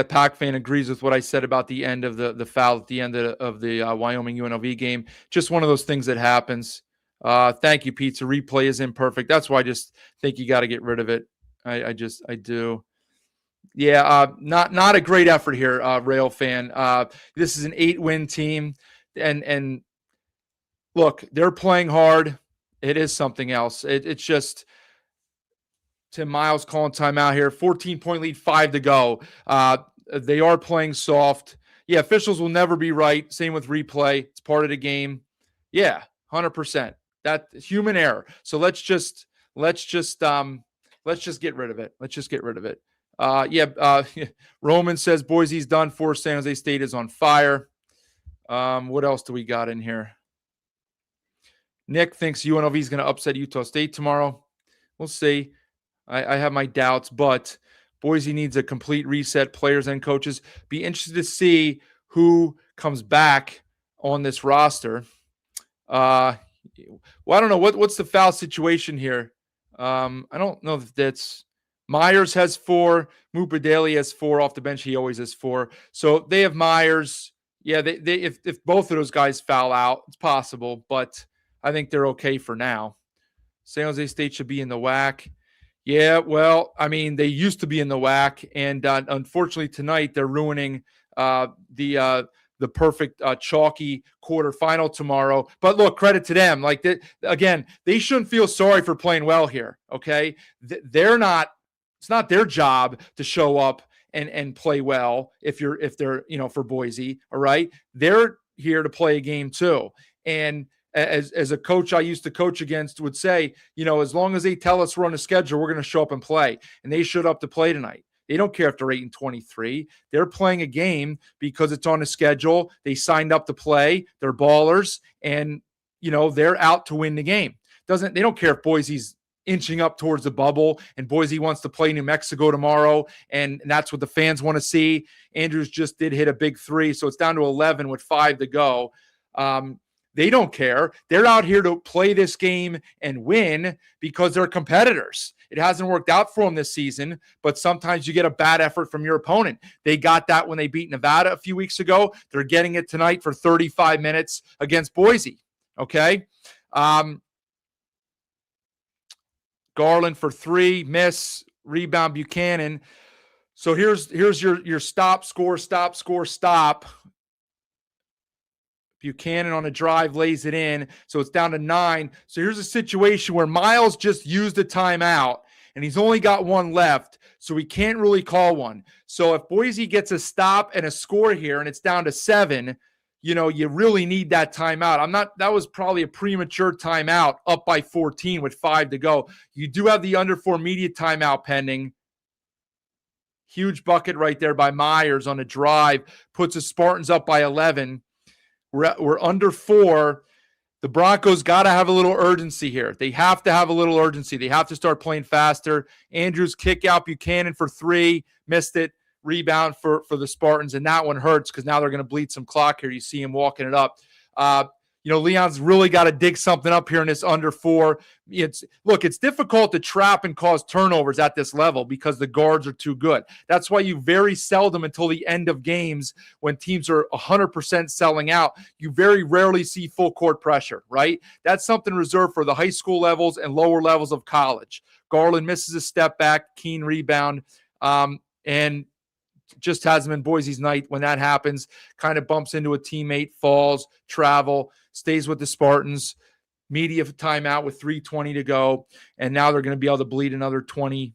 Pac fan agrees with what I said about the end of the foul at the end of the Wyoming UNLV game. Just one of those things that happens. Thank you, Pizza. Replay is imperfect. That's why I just think you got to get rid of it. I do. Yeah, not a great effort here, Rail fan. This is an 8-win team, and look, they're playing hard. It is something else. It's just Tim Miles calling timeout here. 14-point lead, 5 to go. They are playing soft. Yeah, officials will never be right. Same with replay. It's part of the game. Yeah, 100%. That human error. So let's just get rid of it. Let's just get rid of it. Roman says Boise's done for. San Jose State is on fire. What else do we got in here? Nick thinks UNLV is going to upset Utah State tomorrow. We'll see. I have my doubts, but Boise needs a complete reset, players and coaches. Be interested to see who comes back on this roster. I don't know. What's the foul situation here? I don't know if that's Myers has 4. Moopa Daly has 4 off the bench. He always has 4. So they have Myers. Yeah, if both of those guys foul out, it's possible, but I think they're okay for now. San Jose State should be in the WAC. Yeah, well, I mean, they used to be in the WAC, and unfortunately tonight they're ruining the perfect chalky quarterfinal tomorrow. But look, credit to them. Like again, they shouldn't feel sorry for playing well here. Okay, they're not. It's not their job to show up and play well if they're for Boise. All right, they're here to play a game too. And as a coach I used to coach against would say, as long as they tell us we're on a schedule, we're going to show up and play. And they showed up to play tonight. They don't care if they're 8-23. They're playing a game because it's on a schedule. They signed up to play. They're ballers, and they're out to win the game. They don't care if Boise's inching up towards the bubble, and Boise wants to play New Mexico tomorrow, and that's what the fans want to see. Andrews just did hit a big three, so it's down to 11 with 5 to go. They don't care. They're out here to play this game and win because they're competitors. It hasn't worked out for them this season, but sometimes you get a bad effort from your opponent. They got that when they beat Nevada a few weeks ago. They're getting it tonight for 35 minutes against Boise, okay? Garland for 3, miss, rebound Buchanan. So here's your stop, score, stop, score, stop. Buchanan on a drive lays it in, so it's down to 9. So here's a situation where Miles just used a timeout, and he's only got 1 left, so we can't really call one. So if Boise gets a stop and a score here, and it's down to 7, you really need that timeout. That was probably a premature timeout up by 14 with 5 to go. You do have the under 4 media timeout pending. Huge bucket right there by Myers on a drive, puts the Spartans up by 11. We're under 4. The Broncos got to have a little urgency here. They have to have a little urgency. They have to start playing faster. Andrews kick out Buchanan for 3, missed it. Rebound for the Spartans, and that one hurts because now they're going to bleed some clock here. You see him walking it up. Leon's really got to dig something up here in this under 4. It's difficult to trap and cause turnovers at this level because the guards are too good. That's why you very seldom until the end of games when teams are 100% selling out, you very rarely see full court pressure, right? That's something reserved for the high school levels and lower levels of college. Garland misses a step back, keen rebound, and just hasn't been Boise's night when that happens. Kind of bumps into a teammate, falls, travel, stays with the Spartans. Media timeout with 3:20 to go, and now they're going to be able to bleed another 20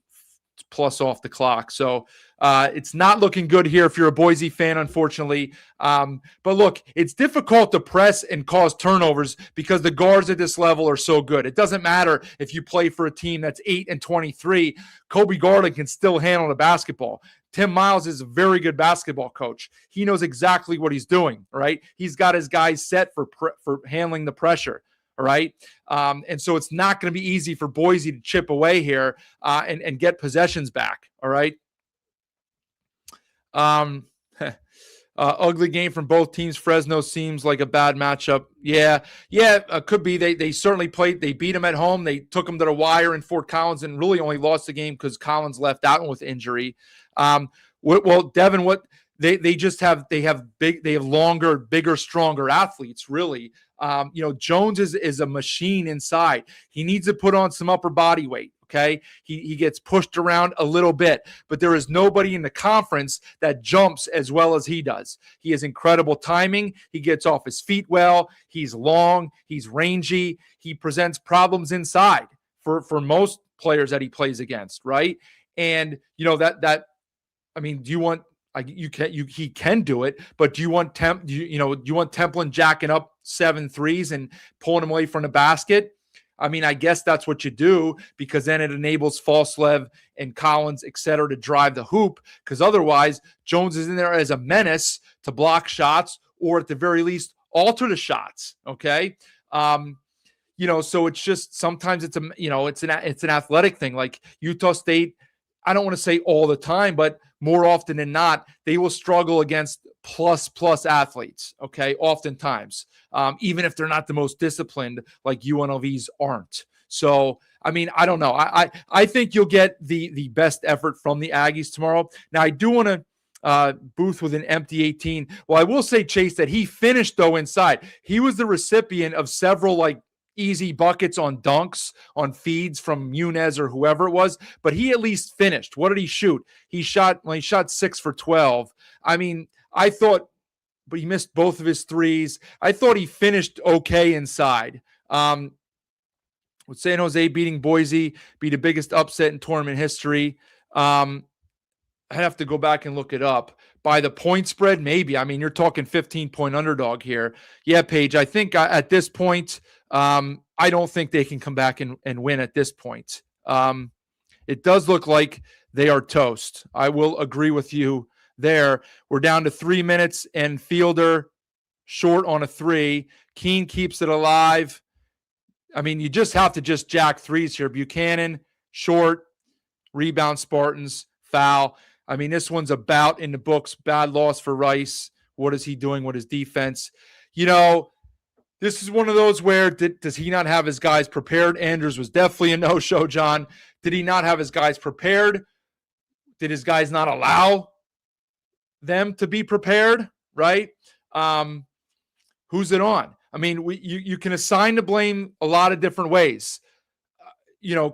plus off the clock. So it's not looking good here if you're a Boise fan, unfortunately. But look, it's difficult to press and cause turnovers because the guards at this level are so good. It doesn't matter if you play for a team that's 8-23. Kobe Garland can still handle the basketball. Tim Miles is a very good basketball coach. He knows exactly what he's doing, right? He's got his guys set for handling the pressure, all right? And so it's not going to be easy for Boise to chip away here and get possessions back, all right? Ugly game from both teams. Fresno seems like a bad matchup. Yeah, could be. They certainly played. They beat them at home. They took them to the wire in Fort Collins and really only lost the game because Collins left out with injury. Well, Devin, they have longer, bigger, stronger athletes, really. Jones is a machine inside. He needs to put on some upper body weight. Okay. He gets pushed around a little bit, but there is nobody in the conference that jumps as well as he does. He has incredible timing. He gets off his feet well. He's long. He's rangy. He presents problems inside for most players that he plays against. Right. And do you want, he can do it, but do you want you want Templin jacking up 7 threes and pulling him away from the basket? I guess that's what you do because then it enables Falslev and Collins, et cetera, to drive the hoop because otherwise Jones is in there as a menace to block shots or at the very least alter the shots. Okay. So it's just sometimes it's an athletic thing like Utah State. I don't want to say all the time, but more often than not, they will struggle against plus athletes, okay, oftentimes, even if they're not the most disciplined like UNLVs aren't. So, I don't know. I think you'll get the best effort from the Aggies tomorrow. Now, I do want to Booth with an empty 18. Well, I will say, Chase, that he finished, though, inside. He was the recipient of several, easy buckets on dunks, on feeds from Munez or whoever it was, but he at least finished. What did he shoot? He shot 6 for 12. I thought, but he missed both of his threes. I thought he finished okay inside. With San Jose beating Boise, be the biggest upset in tournament history. I have to go back and look it up. By the point spread, maybe. You're talking 15-point underdog here. Yeah, Paige, I think at this point, I don't think they can come back and win at this point. It does look like they are toast. I will agree with you there. We're down to 3 minutes and Fielder short on a 3. Keene keeps it alive. I mean, you just have to just jack threes here. Buchanan, short, rebound Spartans, foul. I mean, this one's about in the books. Bad loss for Rice. What is he doing with his defense? You know, this is one of those where does he not have his guys prepared? Andrews was definitely a no-show, John. Did he not have his guys prepared? Did his guys not allow them to be prepared, right? Who's it on? I mean, you can assign the blame a lot of different ways.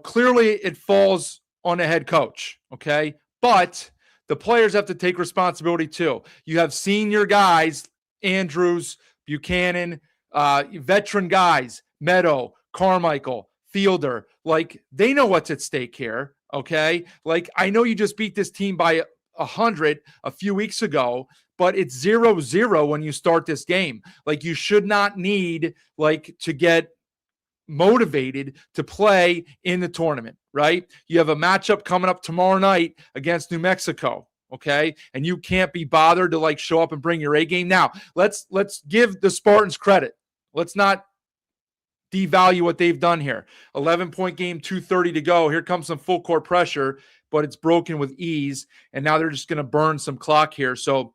Clearly it falls on the head coach, okay? But the players have to take responsibility too. You have senior guys, Andrews, Buchanan, veteran guys, Meadow, Carmichael, Fielder. Like, they know what's at stake here, okay? Like, I know you just beat this team by 100 a few weeks ago, but it's 0-0 when you start this game. Like, you should not need, to get motivated to play in the tournament, right? You have a matchup coming up tomorrow night against New Mexico, okay? And you can't be bothered to show up and bring your A game. Now, let's give the Spartans credit. Let's not devalue what they've done here. 11-point game, 2:30 to go. Here comes some full court pressure, but it's broken with ease, and now they're just going to burn some clock here. So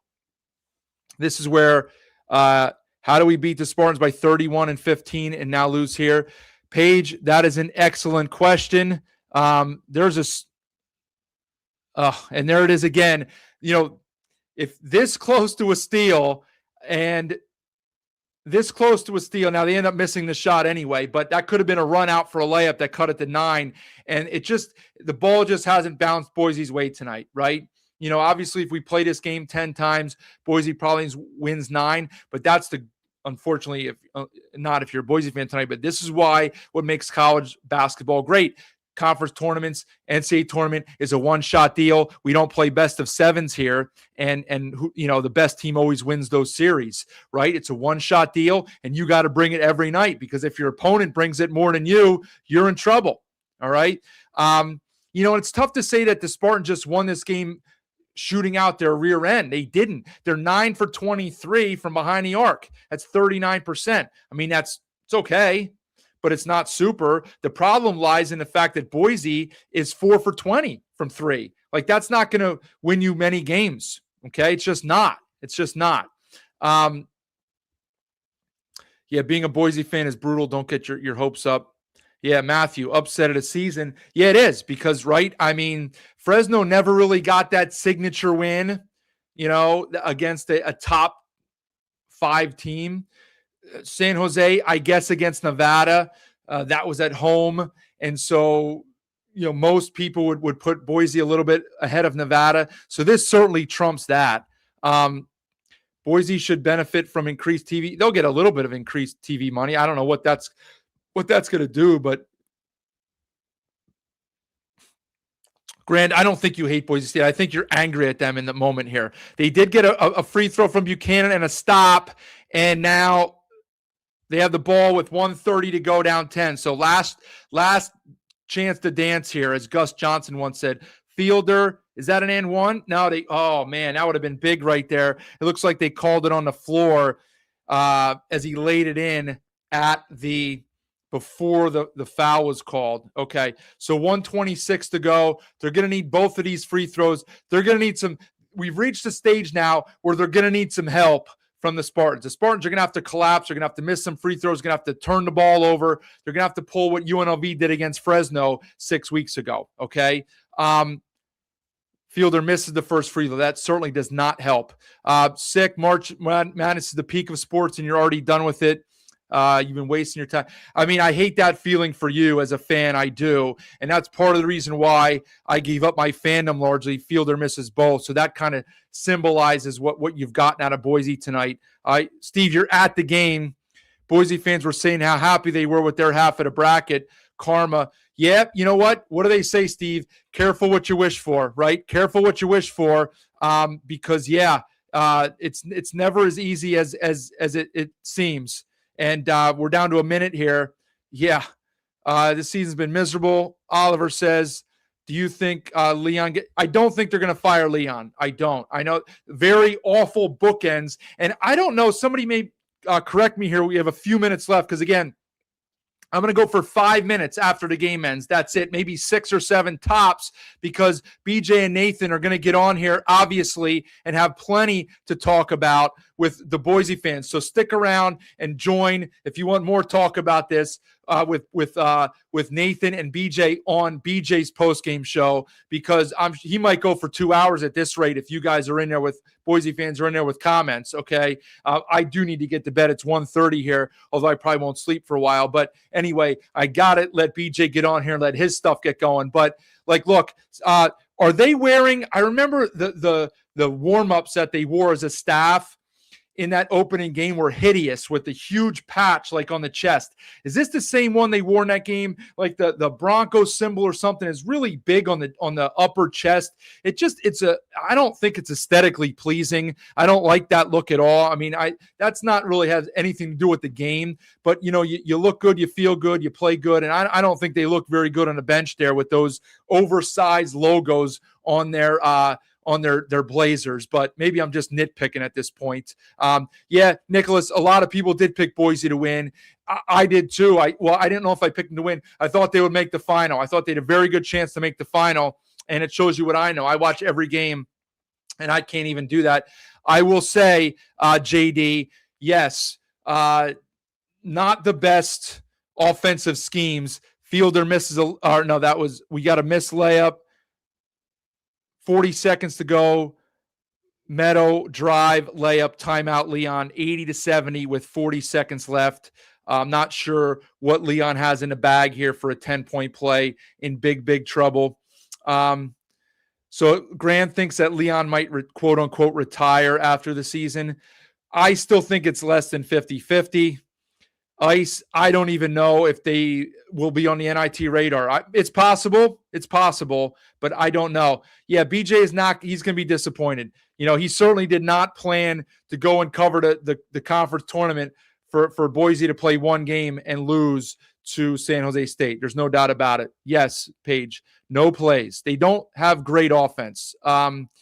this is where how do we beat the Spartans by 31-15 and now lose here? Paige, that is an excellent question. And there it is again. If this close to a steal and this close to a steal, now they end up missing the shot anyway, but that could have been a run out for a layup that cut it to 9. And the ball just hasn't bounced Boise's way tonight, right? Obviously, if we play this game 10 times, Boise probably wins 9, but that's unfortunately, if you're a Boise fan tonight, but this is what makes college basketball great. Conference tournaments, NCAA tournament is a one-shot deal. We don't play best of 7s here, and the best team always wins those series, right? It's a one-shot deal, and you got to bring it every night, because if your opponent brings it more than you're in trouble, all right? It's tough to say that the Spartans just won this game shooting out their rear end. They didn't. They're 9 for 23 from behind the arc. That's 39%. I mean, it's okay, but it's not super. The problem lies in the fact that Boise is 4 for 20 from 3. That's not going to win you many games. Okay. It's just not. Being a Boise fan is brutal. Don't get your hopes up. Yeah, Matthew, upset of the season. Yeah, it is, because, right, I mean, Fresno never really got that signature win, against a top 5 team. San Jose, I guess, against Nevada, that was at home. And so, most people would put Boise a little bit ahead of Nevada. So this certainly trumps that. Boise should benefit from increased TV. They'll get a little bit of increased TV money. I don't know what that's going to do, but Grant, I don't think you hate Boise State. I think you're angry at them in the moment here. They did get a free throw from Buchanan and a stop, and now they have the ball with 1:30 to go, down 10. So last chance to dance here, as Gus Johnson once said. Fielder, is that an and one? No, oh man, that would have been big right there. It looks like they called it on the floor as he laid it in before the foul was called. Okay, so 1:26 to go. They're going to need both of these free throws. They're going to need we've reached a stage now where they're going to need some help from the Spartans. The Spartans are going to have to collapse. They're going to have to miss some free throws. They're going to have to turn the ball over. They're going to have to pull what UNLV did against Fresno 6 weeks ago, okay? Fielder misses the first free throw. That certainly does not help. Sick. March Madness is the peak of sports, and you're already done with it. You've been wasting your time. I mean, I hate that feeling for you as a fan. I do. And that's part of the reason why I gave up my fandom largely. Fielder misses both. So that kind of symbolizes what you've gotten out of Boise tonight. Steve, you're at the game. Boise fans were saying how happy they were with their half of the bracket. Karma. Yeah, you know what? What do they say, Steve? Careful what you wish for, right? Careful what you wish for, because it's never as easy as it seems. And we're down to a minute here. Yeah, this season's been miserable. Oliver says, do you think Leon I don't think they're going to fire Leon. I don't. I know, very awful bookends. And I don't know, somebody may correct me here. We have a few minutes left because, again, I'm going to go for 5 minutes after the game ends. That's it. Maybe 6 or 7 tops, because BJ and Nathan are going to get on here, obviously, and have plenty to talk about with the Boise fans. So stick around and join if you want more talk about this with Nathan and BJ on BJ's postgame show, because he might go for 2 hours at this rate if you guys are in there with Boise fans are in there with comments, okay? I do need to get to bed. It's 1:30 here, although I probably won't sleep for a while. But anyway, I got it. Let BJ get on here and let his stuff get going. But, look, are they wearing – I remember the warm-ups that they wore as a staff in that opening game were hideous with the huge patch on the chest. Is this the same one they wore in that game? The Broncos symbol or something is really big on the upper chest. I don't think it's aesthetically pleasing. I don't like that look at all. I mean, that's not really has anything to do with the game, but you look good, you feel good, you play good. And I don't think they look very good on the bench there with those oversized logos on their blazers, but maybe I'm just nitpicking at this point. Yeah, Nicholas, a lot of people did pick Boise to win. I did too. I didn't know if I picked them to win. I thought they would make the final. I thought they had a very good chance to make the final, and it shows you what I know. I watch every game, and I can't even do that. I will say, JD, yes, not the best offensive schemes. Fielder misses we got a missed layup. 40 seconds to go. Meadow, drive, layup, timeout, Leon, 80-70 with 40 seconds left. I'm not sure what Leon has in the bag here for a 10-point play in big trouble. So Grant thinks that Leon might, quote-unquote, retire after the season. I still think it's less than 50-50. Ice, I don't even know if they will be on the NIT radar. It's possible, but I don't know. Yeah, BJ is not – he's going to be disappointed. He certainly did not plan to go and cover the conference tournament for Boise to play one game and lose to San Jose State. There's no doubt about it. Yes, Paige, no plays. They don't have great offense. That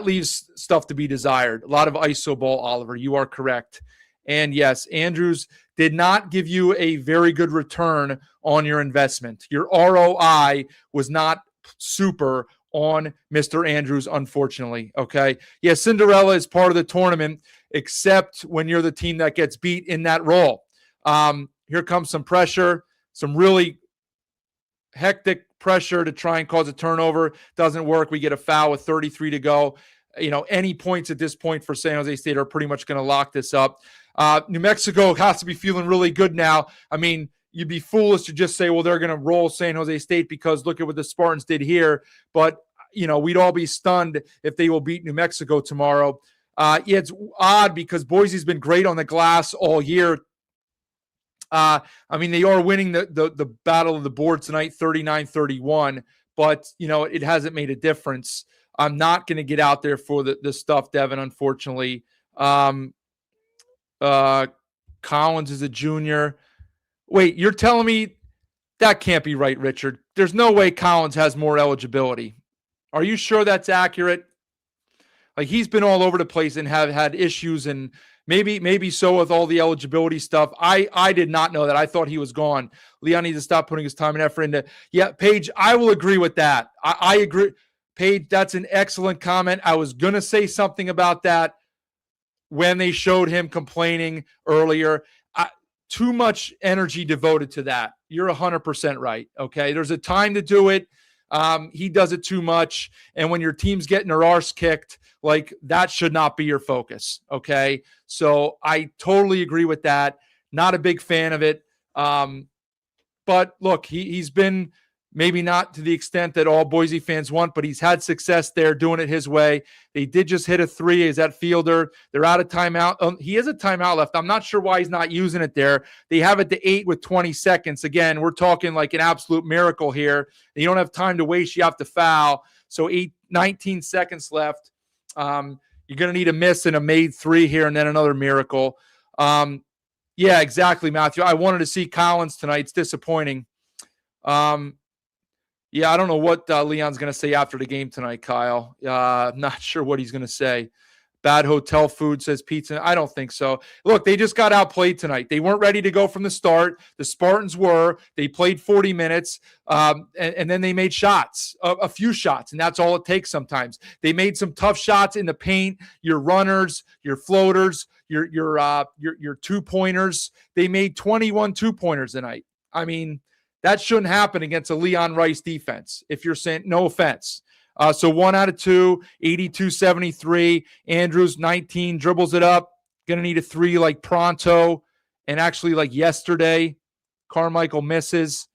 leaves stuff to be desired. A lot of iso ball, Oliver. You are correct. And yes, Andrews did not give you a very good return on your investment. Your ROI was not super on Mr. Andrews, unfortunately. Okay. Yeah, Cinderella is part of the tournament, except when you're the team that gets beat in that role. Here comes some pressure, some really hectic pressure to try and cause a turnover. Doesn't work. We get a foul with 33 to go. Any points at this point for San Jose State are pretty much going to lock this up. New Mexico has to be feeling really good now. I mean, you'd be foolish to just say, well, they're going to roll San Jose State because look at what the Spartans did here. But, we'd all be stunned if they will beat New Mexico tomorrow. It's odd because Boise's been great on the glass all year. They are winning the battle of the board tonight, 39-31, but, it hasn't made a difference. I'm not going to get out there for the stuff, Devin, unfortunately. Collins is a junior. Wait, you're telling me that can't be right, Richard? There's no way Collins has more eligibility. Are you sure that's accurate? He's been all over the place and have had issues, and maybe so with all the eligibility stuff. I did not know that. I thought he was gone. Leon needs to stop putting his time and effort into. Yeah, Paige, I will agree with that. I agree. Paige, that's an excellent comment. I was going to say something about that when they showed him complaining earlier. Too much energy devoted to that. You're 100% right. Okay. There's a time to do it. He does it too much. And when your team's getting their arse kicked, that should not be your focus. Okay. So I totally agree with that. Not a big fan of it. But look, he's been maybe not to the extent that all Boise fans want, but he's had success there doing it his way. They did just hit a three. Is that Fielder? They're out of timeout. He has a timeout left. I'm not sure why he's not using it there. They have it to 8 with 20 seconds. Again, we're talking like an absolute miracle here. You don't have time to waste. You have to foul. So 19 seconds left. You're going to need a miss and a made three here and then another miracle. Yeah, exactly, Matthew. I wanted to see Collins tonight. It's disappointing. Yeah, I don't know what Leon's going to say after the game tonight, Kyle. I'm not sure what he's going to say. Bad hotel food, says Pizza. I don't think so. Look, they just got outplayed tonight. They weren't ready to go from the start. The Spartans were. They played 40 minutes, and then they made shots, a few shots, and that's all it takes sometimes. They made some tough shots in the paint. Your runners, your floaters, your two-pointers. They made 21 two-pointers tonight. I mean, that shouldn't happen against a Leon Rice defense, if you're saying, no offense. So 1 out of 2, 82-73. Andrews, 19, dribbles it up. Going to need a 3 like pronto. And actually like yesterday, Carmichael misses.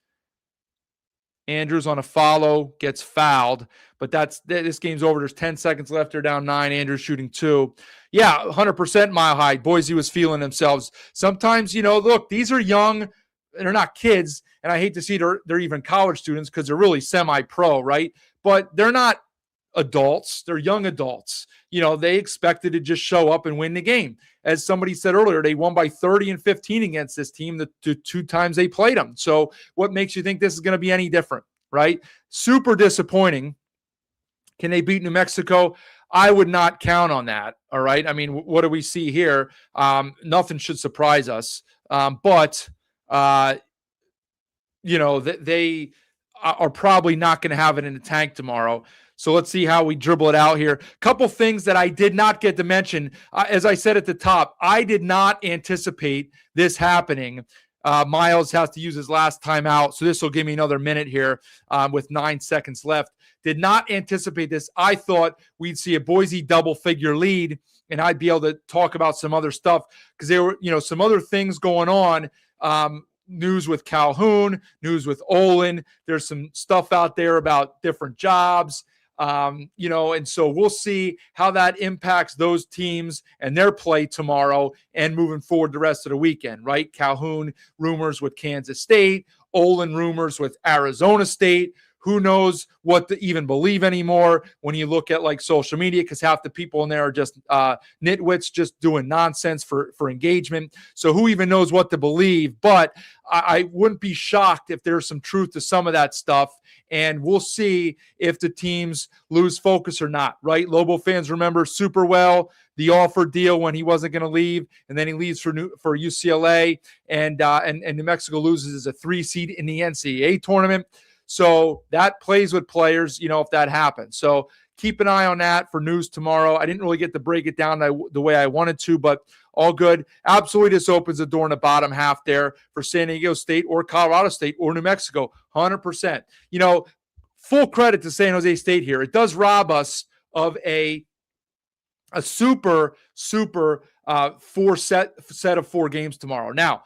Andrews on a follow, gets fouled. But this game's over. There's 10 seconds left. They're down 9. Andrews shooting 2. Yeah, 100% Mile High. Boise was feeling themselves. Sometimes, look, these are young. They're not kids. And I hate to see they're even college students because they're really semi-pro, right? But they're not adults. They're young adults. They expected to just show up and win the game. As somebody said earlier, they won by 30 and 15 against this team the 2 times they played them. So what makes you think this is going to be any different, right? Super disappointing. Can they beat New Mexico? I would not count on that, all right? I mean, what do we see here? Nothing should surprise us. But they are probably not going to have it in the tank tomorrow. So let's see how we dribble it out here. Couple things that I did not get to mention. As I said at the top, I did not anticipate this happening. Miles has to use his last timeout, so this will give me another minute here with 9 seconds left. Did not anticipate this. I thought we'd see a Boise double-figure lead, and I'd be able to talk about some other stuff because there were, some other things going on. News with Calhoun, news with Olin. There's some stuff out there about different jobs, and so we'll see how that impacts those teams and their play tomorrow and moving forward the rest of the weekend, right? Calhoun rumors with Kansas State, Olin rumors with Arizona State. Who knows what to even believe anymore when you look at like social media, because half the people in there are just nitwits just doing nonsense for engagement. So who even knows what to believe? But I wouldn't be shocked if there's some truth to some of that stuff. And we'll see if the teams lose focus or not, right? Lobo fans remember super well the offer deal when he wasn't going to leave, and then he leaves for UCLA, and New Mexico loses as a 3 seed in the NCAA tournament. So that plays with players, if that happens. So keep an eye on that for news tomorrow. I didn't really get to break it down the way I wanted to, but all good. Absolutely, this opens the door in the bottom half there for San Diego State or Colorado State or New Mexico, 100%. Full credit to San Jose State here. It does rob us of a super 4 set of 4 games tomorrow. Now,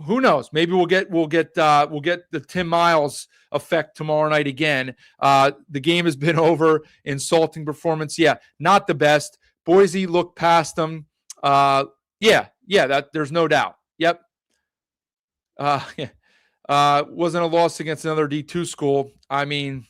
who knows? Maybe we'll get the Tim Miles effect tomorrow night again. The game has been over. Insulting performance. Yeah, not the best. Boise looked past them. That there's no doubt. Yep. Wasn't a loss against another D2 school. I mean,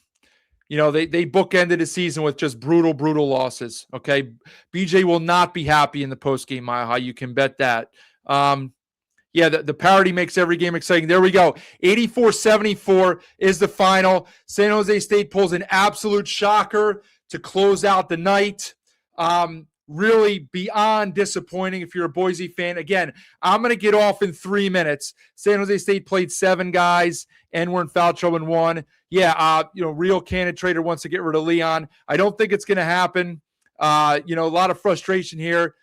they bookended the season with just brutal losses. Okay. BJ will not be happy in the postgame, Mile High. You can bet that. The parity makes every game exciting. There we go. 84-74 is the final. San Jose State pulls an absolute shocker to close out the night. Really beyond disappointing if you're a Boise fan. Again, I'm going to get off in 3 minutes. San Jose State played 7 guys and we're in foul trouble in 1. Real Cannon Trader wants to get rid of Leon. I don't think it's going to happen. A lot of frustration here.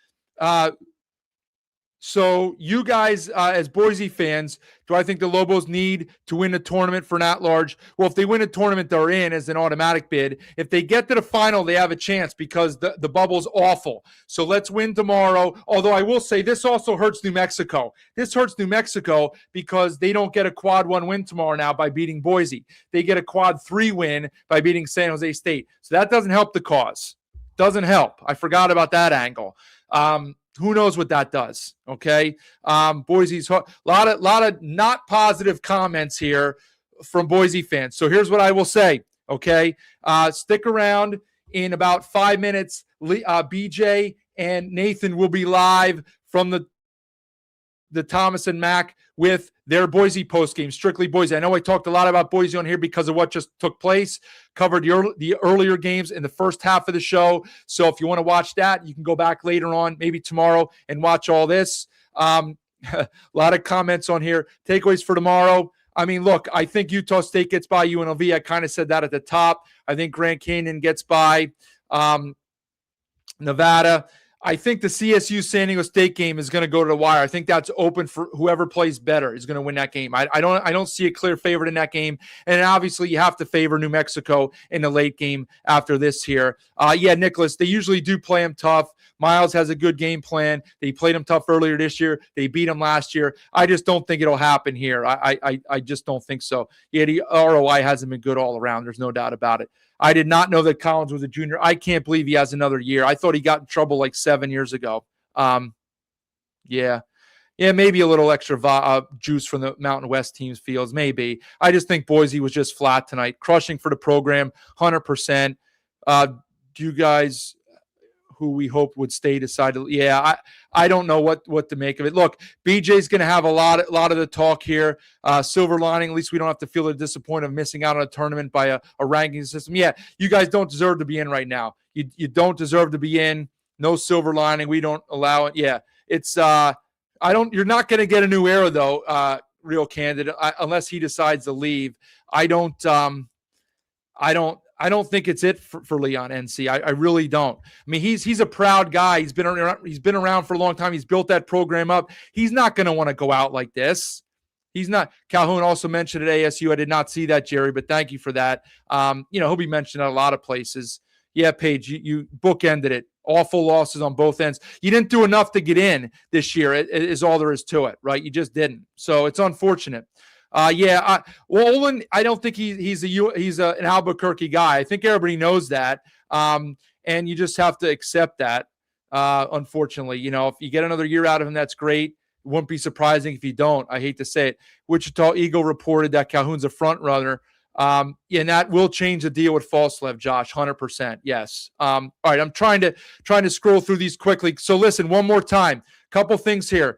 So you guys, as Boise fans, do I think the Lobos need to win the tournament for an at-large? Well, if they win a tournament, they're in as an automatic bid. If they get to the final, they have a chance because the bubble's awful. So let's win tomorrow. Although I will say this also hurts New Mexico. This hurts New Mexico because they don't get a quad 1 win tomorrow now by beating Boise. They get a quad 3 win by beating San Jose State. So that doesn't help the cause. Doesn't help. I forgot about that angle. Who knows what that does? Okay. Boise's a lot of not positive comments here from Boise fans. So here's what I will say. Okay. Stick around. In about 5 minutes. BJ and Nathan will be live from the Thomas and Mack with their Boise postgame, Strictly Boise. I know I talked a lot about Boise on here because of what just took place, covered the earlier games in the first half of the show. So if you want to watch that, you can go back later on, maybe tomorrow, and watch all this. A lot of comments on here. Takeaways for tomorrow. I mean, look, I think Utah State gets by UNLV. I kind of said that at the top. I think Grand Canyon gets by Nevada. I think the CSU San Diego State game is going to go to the wire. I think that's open for whoever plays better is going to win that game. I don't see a clear favorite in that game. And obviously you have to favor New Mexico in the late game after this here. Nicholas, they usually do play them tough. Miles has a good game plan. They played him tough earlier this year. They beat him last year. I just don't think it'll happen here. I just don't think so. Yeah, the ROI hasn't been good all around. There's no doubt about it. I did not know that Collins was a junior. I can't believe he has another year. I thought he got in trouble like 7 years ago. Maybe a little extra juice from the Mountain West team's fields, maybe. I just think Boise was just flat tonight, crushing for the program, 100%. Do you guys who we hope would stay decided? Yeah, I don't know what to make of it. Look, BJ's going to have a lot of the talk here. Silver lining, at least we don't have to feel the disappointment of missing out on a tournament by a ranking system. Yeah, you guys don't deserve to be in right now. You don't deserve to be in. No silver lining. We don't allow it. Yeah, it's you're not going to get a new era though, real candidate, unless he decides to leave. I don't think it's it for Leon NC. I really don't. I mean, he's a proud guy. He's been around for a long time. He's built that program up. He's not going to want to go out like this. He's not. Calhoun also mentioned at ASU. I did not see that, Jerry, but thank you for that. He'll be mentioned at a lot of places. Yeah, Paige, you bookended it. Awful losses on both ends. You didn't do enough to get in this year. It is all there is to it, right? You just didn't. So it's unfortunate. Olin, I don't think he's an Albuquerque guy. I think everybody knows that, and you just have to accept that. Unfortunately, if you get another year out of him, that's great. It wouldn't be surprising if you don't. I hate to say it. Wichita Eagle reported that Calhoun's a front runner. And that will change the deal with Falslev, Josh, 100%. Yes. All right, I'm trying to scroll through these quickly. So listen, one more time, couple things here.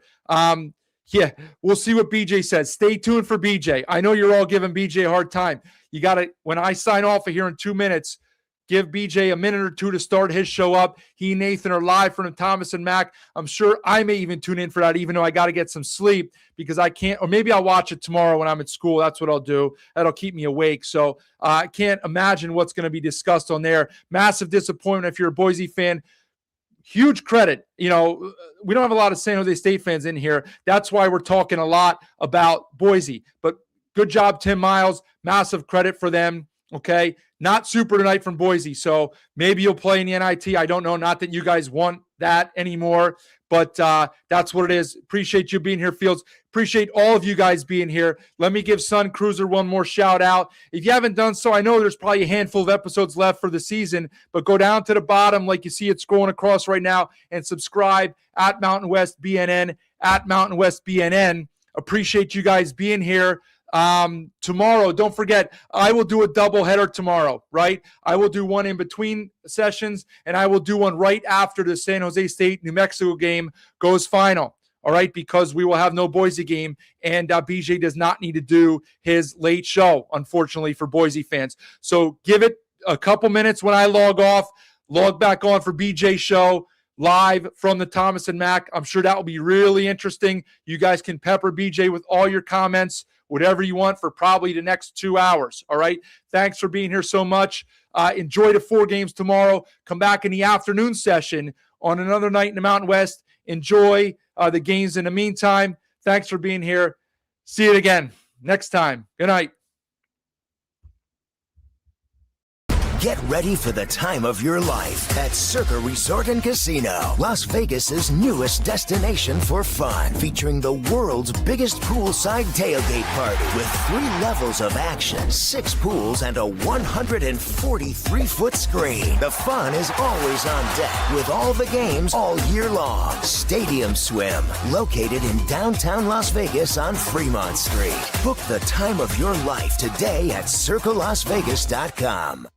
Yeah, we'll see what BJ says. Stay tuned for BJ. I know you're all giving BJ a hard time. You got to, when I sign off of here in 2 minutes, give BJ a minute or two to start his show up. He and Nathan are live from Thomas and Mack. I'm sure I may even tune in for that, even though I got to get some sleep because I can't, or maybe I'll watch it tomorrow when I'm at school. That's what I'll do. That'll keep me awake. So I can't imagine what's going to be discussed on there. Massive disappointment if you're a Boise fan. Huge credit. We don't have a lot of San Jose State fans in here. That's why we're talking a lot about Boise. But good job, Tim Miles. Massive credit for them. Okay. Not super tonight from Boise. So maybe you'll play in the NIT. I don't know. Not that you guys want that anymore, but that's what it is. Appreciate you being here, Fields. Appreciate all of you guys being here. Let me give Sun Cruiser one more shout out. If you haven't done so, I know there's probably a handful of episodes left for the season, but go down to the bottom like you see it scrolling across right now and subscribe at Mountain West BNN, at Mountain West BNN. Appreciate you guys being here. Tomorrow, don't forget, I will do a double header tomorrow, right? I will do one in between sessions, and I will do one right after the San Jose State New Mexico game goes final. All right, because we will have no Boise game, and BJ does not need to do his late show, unfortunately, for Boise fans. So give it a couple minutes when I log off, log back on for BJ's show live from the Thomas and Mack. I'm sure that will be really interesting. You guys can pepper BJ with all your comments, whatever you want for probably the next 2 hours. All right. Thanks for being here so much. Enjoy the 4 games tomorrow. Come back in the afternoon session on another night in the Mountain West. Enjoy the games in the meantime. Thanks for being here. See you again next time. Good night. Get ready for the time of your life at Circa Resort and Casino, Las Vegas's newest destination for fun, featuring the world's biggest poolside tailgate party with 3 levels of action, 6 pools, and a 143-foot screen. The fun is always on deck with all the games all year long. Stadium Swim, located in downtown Las Vegas on Fremont Street. Book the time of your life today at CircaLasVegas.com.